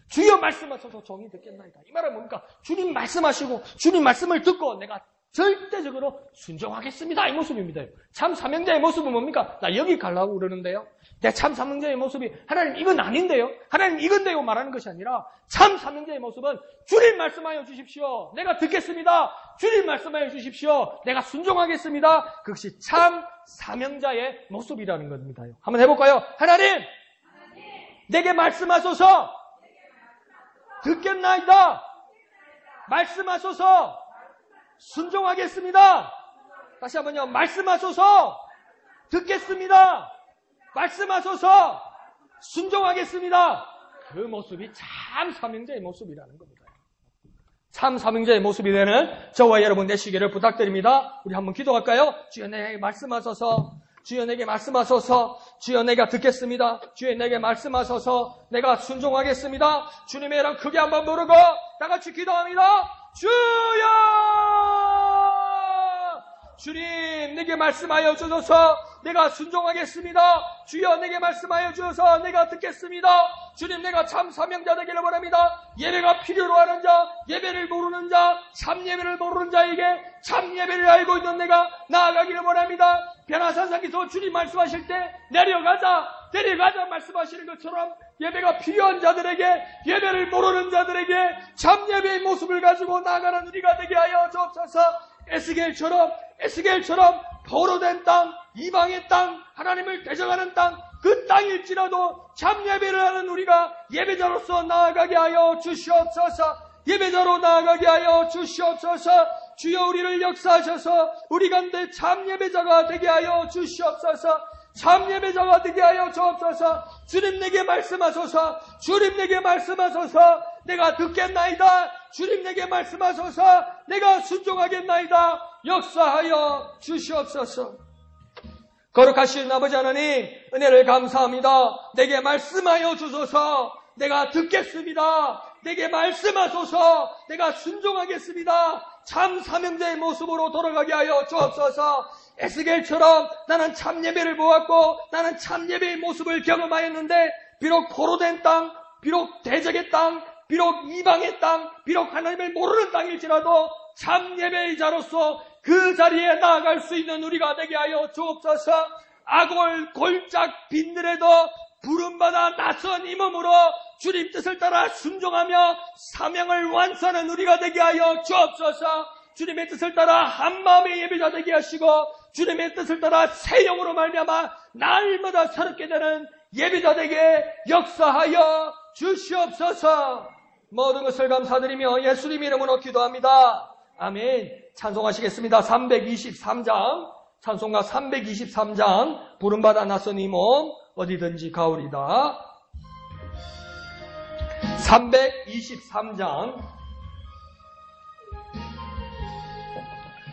주여 말씀하소서 종이 듣겠나이다. 이 말은 뭡니까? 주님 말씀하시고 주님 말씀을 듣고 내가 절대적으로 순종하겠습니다. 이 모습입니다. 참 사명자의 모습은 뭡니까? 나 여기 가려고 그러는데요. 내 참 사명자의 모습이 하나님 이건 아닌데요. 하나님 이건데요 말하는 것이 아니라 참 사명자의 모습은 주님 말씀하여 주십시오. 내가 듣겠습니다. 주님 말씀하여 주십시오. 내가 순종하겠습니다. 그것이 참 사명자의 모습이라는 겁니다. 한번 해볼까요? 하나님 내게 말씀하소서. 듣겠나이다. 말씀하소서. 순종하겠습니다. 다시 한번요. 말씀하소서. 듣겠습니다. 말씀하소서. 순종하겠습니다. 그 모습이 참 사명자의 모습이라는 겁니다. 참 사명자의 모습이 되는 저와 여러분 되시기를 부탁드립니다. 우리 한번 기도할까요? 주여 내게 말씀하소서. 주여 내게 말씀하소서. 주여 내가 듣겠습니다. 주여 내게 말씀하소서. 내가 순종하겠습니다. 주님의 이름 크게 한번 부르고 다 같이 기도합니다. 주여! 주님 내게 말씀하여 주소서. 내가 순종하겠습니다. 주여 내게 말씀하여 주소서. 내가 듣겠습니다. 주님 내가 참 사명자 되기를 바랍니다. 예배가 필요로 하는 자, 예배를 모르는 자, 참 예배를 모르는 자에게 참 예배를 알고 있는 내가 나아가기를 바랍니다. 변화산상에서 주님 말씀하실 때 내려가자 말씀하시는 것처럼 예배가 필요한 자들에게, 예배를 모르는 자들에게 참 예배의 모습을 가지고 나아가는 우리가 되게 하여 주옵소서. 에스겔처럼 포로된 땅, 이방의 땅, 하나님을 대적하는 땅, 그 땅일지라도 참 예배를 하는 우리가 예배자로서 나아가게 하여 주시옵소서. 예배자로 나아가게 하여 주시옵소서. 주여 우리를 역사하셔서 우리 가운데 참 예배자가 되게 하여 주시옵소서. 참 예배자가 되게 하여 주옵소서. 주님 내게 말씀하소서. 주님 내게 말씀하소서. 내가 듣겠나이다. 주님 내게 말씀하소서. 내가 순종하겠나이다. 역사하여 주시옵소서. 거룩하신 아버지 하나님, 은혜를 감사합니다. 내게 말씀하여 주소서. 내가 듣겠습니다. 내게 말씀하소서. 내가 순종하겠습니다. 참 사명자의 모습으로 돌아가게 하여 주옵소서. 에스겔처럼 나는 참 예배를 보았고 나는 참 예배의 모습을 경험하였는데, 비록 포로된 땅, 비록 대적의 땅, 비록 이방의 땅, 비록 하나님을 모르는 땅일지라도 참 예배의 자로서 그 자리에 나아갈 수 있는 우리가 되게 하여 주옵소서. 아골 골짝 빈들에도 부름받아 낯선 이 몸으로 주님 뜻을 따라 순종하며 사명을 완수하는 우리가 되게 하여 주옵소서. 주님의 뜻을 따라 한마음의 예배자 되게 하시고, 주님의 뜻을 따라 새 영으로 말미암아 날마다 새롭게 되는 예배자 되게 역사하여 주시옵소서. 모든 것을 감사드리며 예수님 이름으로 기도합니다. 아멘. 찬송하시겠습니다. 323장, 찬송가 323장, 부름받아 낯선 이 몸 어디든지 가오리다. 323장.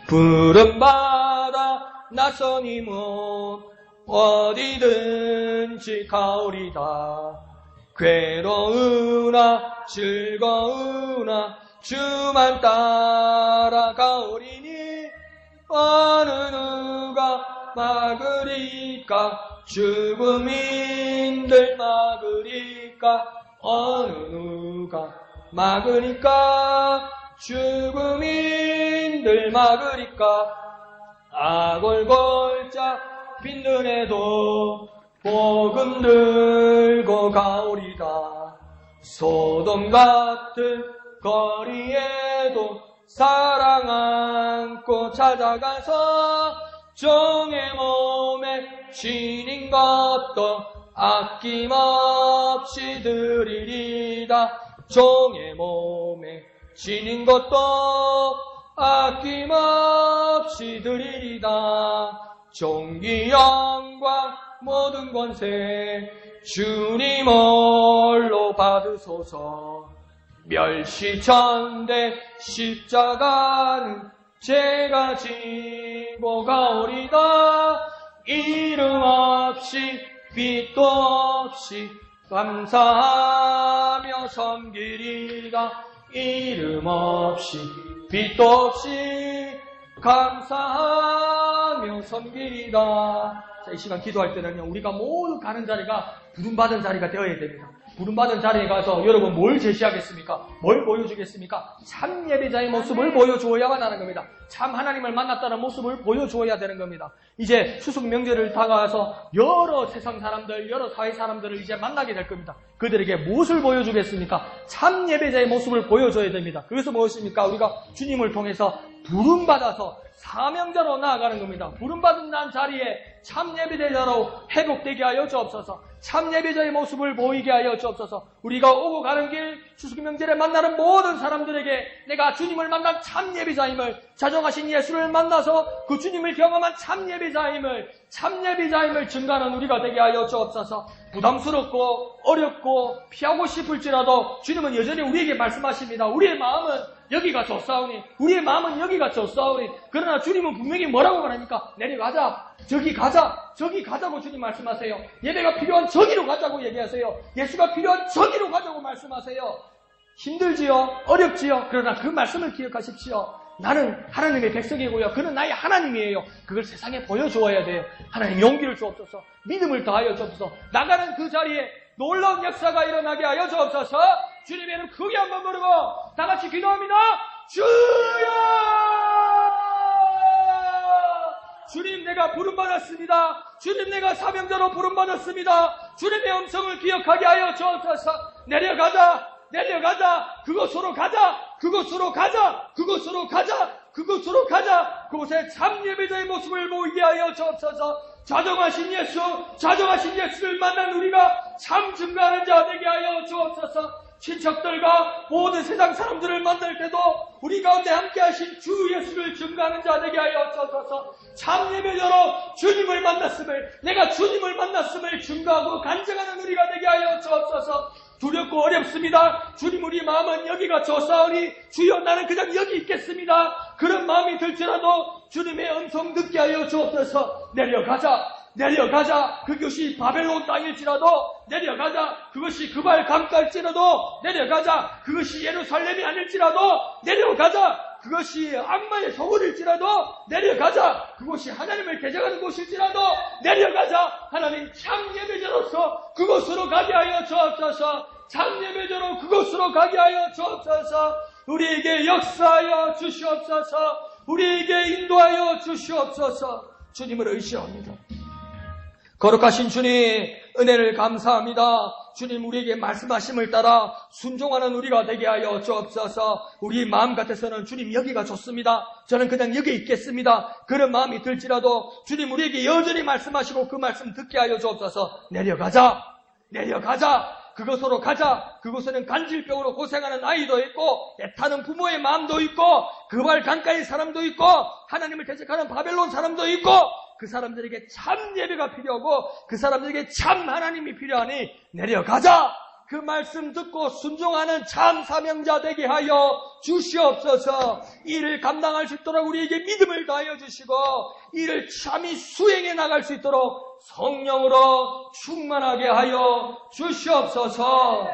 부름받아 낯선 이 몸 어디든지 가오리다. 괴로우나 즐거우나 주만 따라가오리니 어느 누가 막으리까. 죽음인들 막으리까. 어느 누가 막으리까. 죽음인들 막으리까. 아골골짝 빈눈에도 복음 들고 가오리다. 소돔 같은 거리에도 사랑 안고 찾아가서 종의 몸에 지닌 것도 아낌없이 드리리다. 종의 몸에 지닌 것도 아낌없이 드리리다. 존귀 영광 모든 권세 주님 홀로 받으소서. 멸시천대 십자가는 제가 지고 가오리다. 이름 없이 빛도 없이 감사하며 섬기리다. 이름 없이 빛도 없이 감사하며 섬기리다. 자, 이 시간 기도할 때는요, 우리가 모두 가는 자리가 부름받은 자리가 되어야 됩니다. 부름받은 자리에 가서 여러분 뭘 제시하겠습니까? 뭘 보여주겠습니까? 참 예배자의 모습을 보여주어야만 하는 겁니다. 참 하나님을 만났다는 모습을 보여주어야 되는 겁니다. 이제 추석 명절을 다가와서 여러 세상 사람들, 여러 사회 사람들을 이제 만나게 될 겁니다. 그들에게 무엇을 보여주겠습니까? 참 예배자의 모습을 보여줘야 됩니다. 그래서 무엇입니까? 우리가 주님을 통해서 부름받아서 사명자로 나아가는 겁니다. 부름받은 난 자리에 참 예배자로 회복되게 하여 주옵소서. 참 예배자의 모습을 보이게 하여 주옵소서. 우리가 오고 가는 길 추석 명절에 만나는 모든 사람들에게 내가 주님을 만난 참 예배자임을, 자정하신 예수를 만나서 그 주님을 경험한 참 예배자임을 증거하는 우리가 되게 하여 주옵소서. 부담스럽고 어렵고 피하고 싶을지라도 주님은 여전히 우리에게 말씀하십니다. 우리의 마음은 여기가 좋사오니, 우리의 마음은 여기가 좋사오니. 그러나 주님은 분명히 뭐라고 말합니까? 내려가자, 저기 가자, 저기 가자고 주님 말씀하세요. 예배가 필요한 저기로 가자고 얘기하세요. 예수가 필요한 저기로 가자고 말씀하세요. 힘들지요? 어렵지요? 그러나 그 말씀을 기억하십시오. 나는 하나님의 백성이고요. 그는 나의 하나님이에요. 그걸 세상에 보여주어야 돼요. 하나님 용기를 주옵소서. 믿음을 더하여 주옵소서. 나가는 그 자리에 놀라운 역사가 일어나게 하여 주옵소서. 주님의 이름 크게 한번 부르고 다 같이 기도합니다. 주여! 주님, 내가 부름받았습니다. 주님, 내가 사명자로 부름받았습니다. 주님의 음성을 기억하게 하여 주옵소서. 내려가자, 내려가자, 그곳으로 가자, 그곳으로 가자, 그곳으로 가자, 그곳으로 가자. 그곳에 참 예배자의 모습을 보이게 하여 주옵소서. 자정하신 예수를 만난 우리가 참 증거하는 자 되게 하여 주옵소서. 친척들과 모든 세상 사람들을 만날 때도 우리 가운데 함께 하신 주 예수를 증거하는 자 되게 하여 주옵소서. 참 예배자로 주님을 만났음을, 내가 주님을 만났음을 증거하고 간증하는 우리가 되게 하여 주옵소서. 두렵고 어렵습니다. 주님, 우리 마음은 여기가 좋사오니 주여 나는 그냥 여기 있겠습니다. 그런 마음이 들지라도 주님의 음성 듣게 하여 주옵소서. 내려가자, 내려가자. 그것이 바벨론 땅일지라도 내려가자. 그것이 그발 강가일지라도 내려가자. 그것이 예루살렘이 아닐지라도 내려가자. 그것이 악마의 소굴일지라도 내려가자. 그것이 하나님을 대적하는 곳일지라도 내려가자. 하나님 참 예배자로서 그곳으로 가게 하여 주옵소서. 참 예배자로 그곳으로 가게 하여 주옵소서. 우리에게 역사하여 주시옵소서. 우리에게 인도하여 주시옵소서. 주님을 의지합니다. 거룩하신 주님, 은혜를 감사합니다. 주님, 우리에게 말씀하심을 따라 순종하는 우리가 되게 하여 주옵소서. 우리 마음 같아서는 주님 여기가 좋습니다. 저는 그냥 여기 있겠습니다. 그런 마음이 들지라도 주님 우리에게 여전히 말씀하시고 그 말씀 듣게 하여 주옵소서. 내려가자. 내려가자. 그곳으로 가자. 그곳에는 간질병으로 고생하는 아이도 있고 애타는 부모의 마음도 있고 그발 강가의 사람도 있고 하나님을 대적하는 바벨론 사람도 있고 그 사람들에게 참 예배가 필요하고 그 사람들에게 참 하나님이 필요하니 내려가자. 그 말씀 듣고 순종하는 참 사명자 되게 하여 주시옵소서. 이를 감당할 수 있도록 우리에게 믿음을 다하여 주시고 이를 참히 수행해 나갈 수 있도록 성령으로 충만하게 하여 주시옵소서.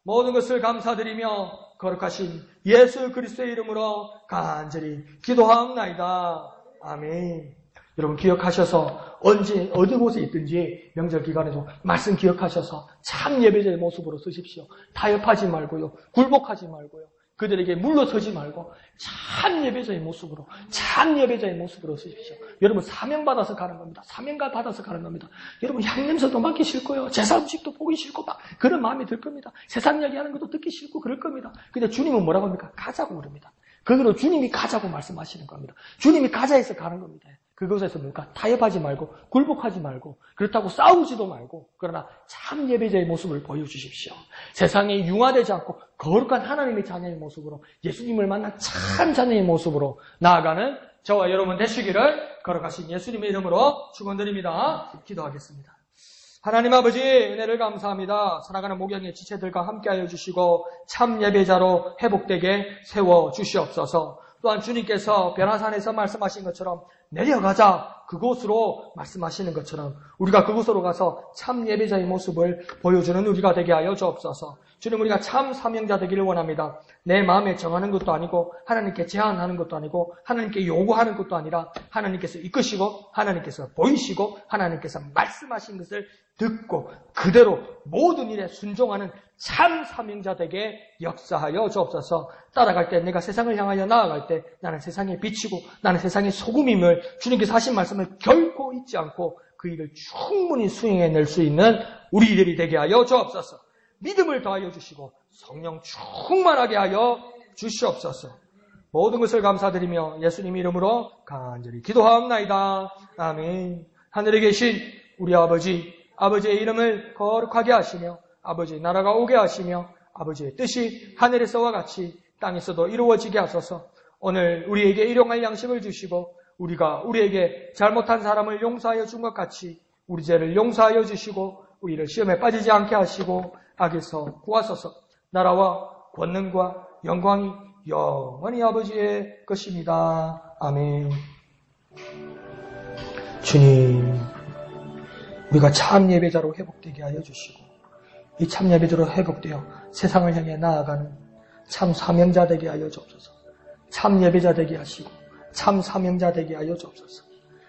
모든 것을 감사드리며 거룩하신 예수 그리스도의 이름으로 간절히 기도하옵나이다. 아멘. 여러분 기억하셔서 언제 어디 곳에 있든지 명절 기간에도 말씀 기억하셔서 참 예배자의 모습으로 쓰십시오. 타협하지 말고요. 굴복하지 말고요. 그들에게 물러서지 말고 참 예배자의 모습으로 쓰십시오. 여러분 사명받아서 가는 겁니다. 사명감 받아서 가는 겁니다. 여러분 향냄새도 맡기 싫고요. 제사 음식도 보기 싫고 막 그런 마음이 들 겁니다. 세상 이야기하는 것도 듣기 싫고 그럴 겁니다. 근데 주님은 뭐라고 합니까? 가자고 그럽니다. 거기로 주님이 가자고 말씀하시는 겁니다. 주님이 가자 해서 가는 겁니다. 그것에서 뭡니까? 타협하지 말고 굴복하지 말고 그렇다고 싸우지도 말고 그러나 참 예배자의 모습을 보여주십시오. 세상에 융화되지 않고 거룩한 하나님의 자녀의 모습으로 예수님을 만난 참 자녀의 모습으로 나아가는 저와 여러분 되시기를 거룩하신 예수님의 이름으로 축원드립니다. 기도하겠습니다. 하나님 아버지 은혜를 감사합니다. 살아가는 목양의 지체들과 함께하여 주시고 참 예배자로 회복되게 세워주시옵소서. 또한 주님께서 변화산에서 말씀하신 것처럼 내려가자 그곳으로 말씀하시는 것처럼 우리가 그곳으로 가서 참 예배자의 모습을 보여주는 우리가 되게 하여 주옵소서. 주님 우리가 참 사명자 되기를 원합니다. 내 마음에 정하는 것도 아니고 하나님께 제안하는 것도 아니고 하나님께 요구하는 것도 아니라 하나님께서 이끄시고 하나님께서 보이시고 하나님께서 말씀하신 것을 듣고 그대로 모든 일에 순종하는 참 사명자 되게 역사하여 주옵소서. 따라갈 때 내가 세상을 향하여 나아갈 때 나는 세상에 비치고 나는 세상의 소금임을 주님께서 하신 말씀을 결코 잊지 않고 그 일을 충분히 수행해낼 수 있는 우리들이 되게 하여 주옵소서. 믿음을 더하여 주시고 성령 충만하게 하여 주시옵소서. 모든 것을 감사드리며 예수님 이름으로 간절히 기도하옵나이다. 아멘. 하늘에 계신 우리 아버지의 이름을 거룩하게 하시며 아버지의 나라가 오게 하시며 아버지의 뜻이 하늘에서와 같이 땅에서도 이루어지게 하소서. 오늘 우리에게 일용할 양식을 주시고 우리에게 잘못한 사람을 용서하여 준 것 같이 우리 죄를 용서하여 주시고 우리를 시험에 빠지지 않게 하시고 악에서 구하소서. 나라와 권능과 영광이 영원히 아버지의 것입니다. 아멘. 주님, 우리가 참 예배자로 회복되게 하여 주시고 이 참 예배자로 회복되어 세상을 향해 나아가는 참 사명자 되게 하여 주옵소서. 참 예배자 되게 하시고 참 사명자 되게 하여 주옵소서.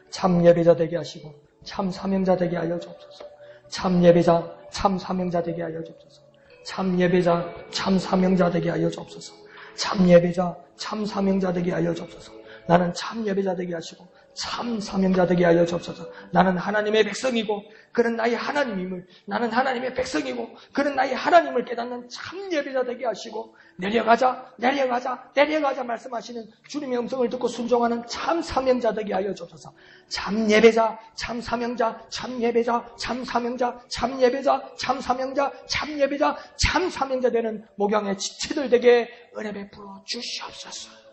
참 예배자 되게 하시고 참 사명자 되게 하여 주옵소서. 참 예배자 참 사명자 되게 하여 주옵소서. 참 예배자 참 사명자 되게 하여 주옵소서. 참 예배자 참 사명자 되게 하여 주옵소서. 나는 참 예배자 되게 하시고 참 사명자 되게 하여 주옵소서. 나는 하나님의 백성이고 그는 나의 하나님임을, 나는 하나님의 백성이고 그는 나의 하나님을 깨닫는 참 예배자 되게 하시고 내려가자 말씀하시는 주님의 음성을 듣고 순종하는 참 사명자 되게 하여 주옵소서. 참 예배자 참 사명자 참 예배자 참 사명자 참 예배자 참 사명자 참 예배자 참 사명자 되는 목양의 지체들 되게 은혜 베풀어 주시옵소서.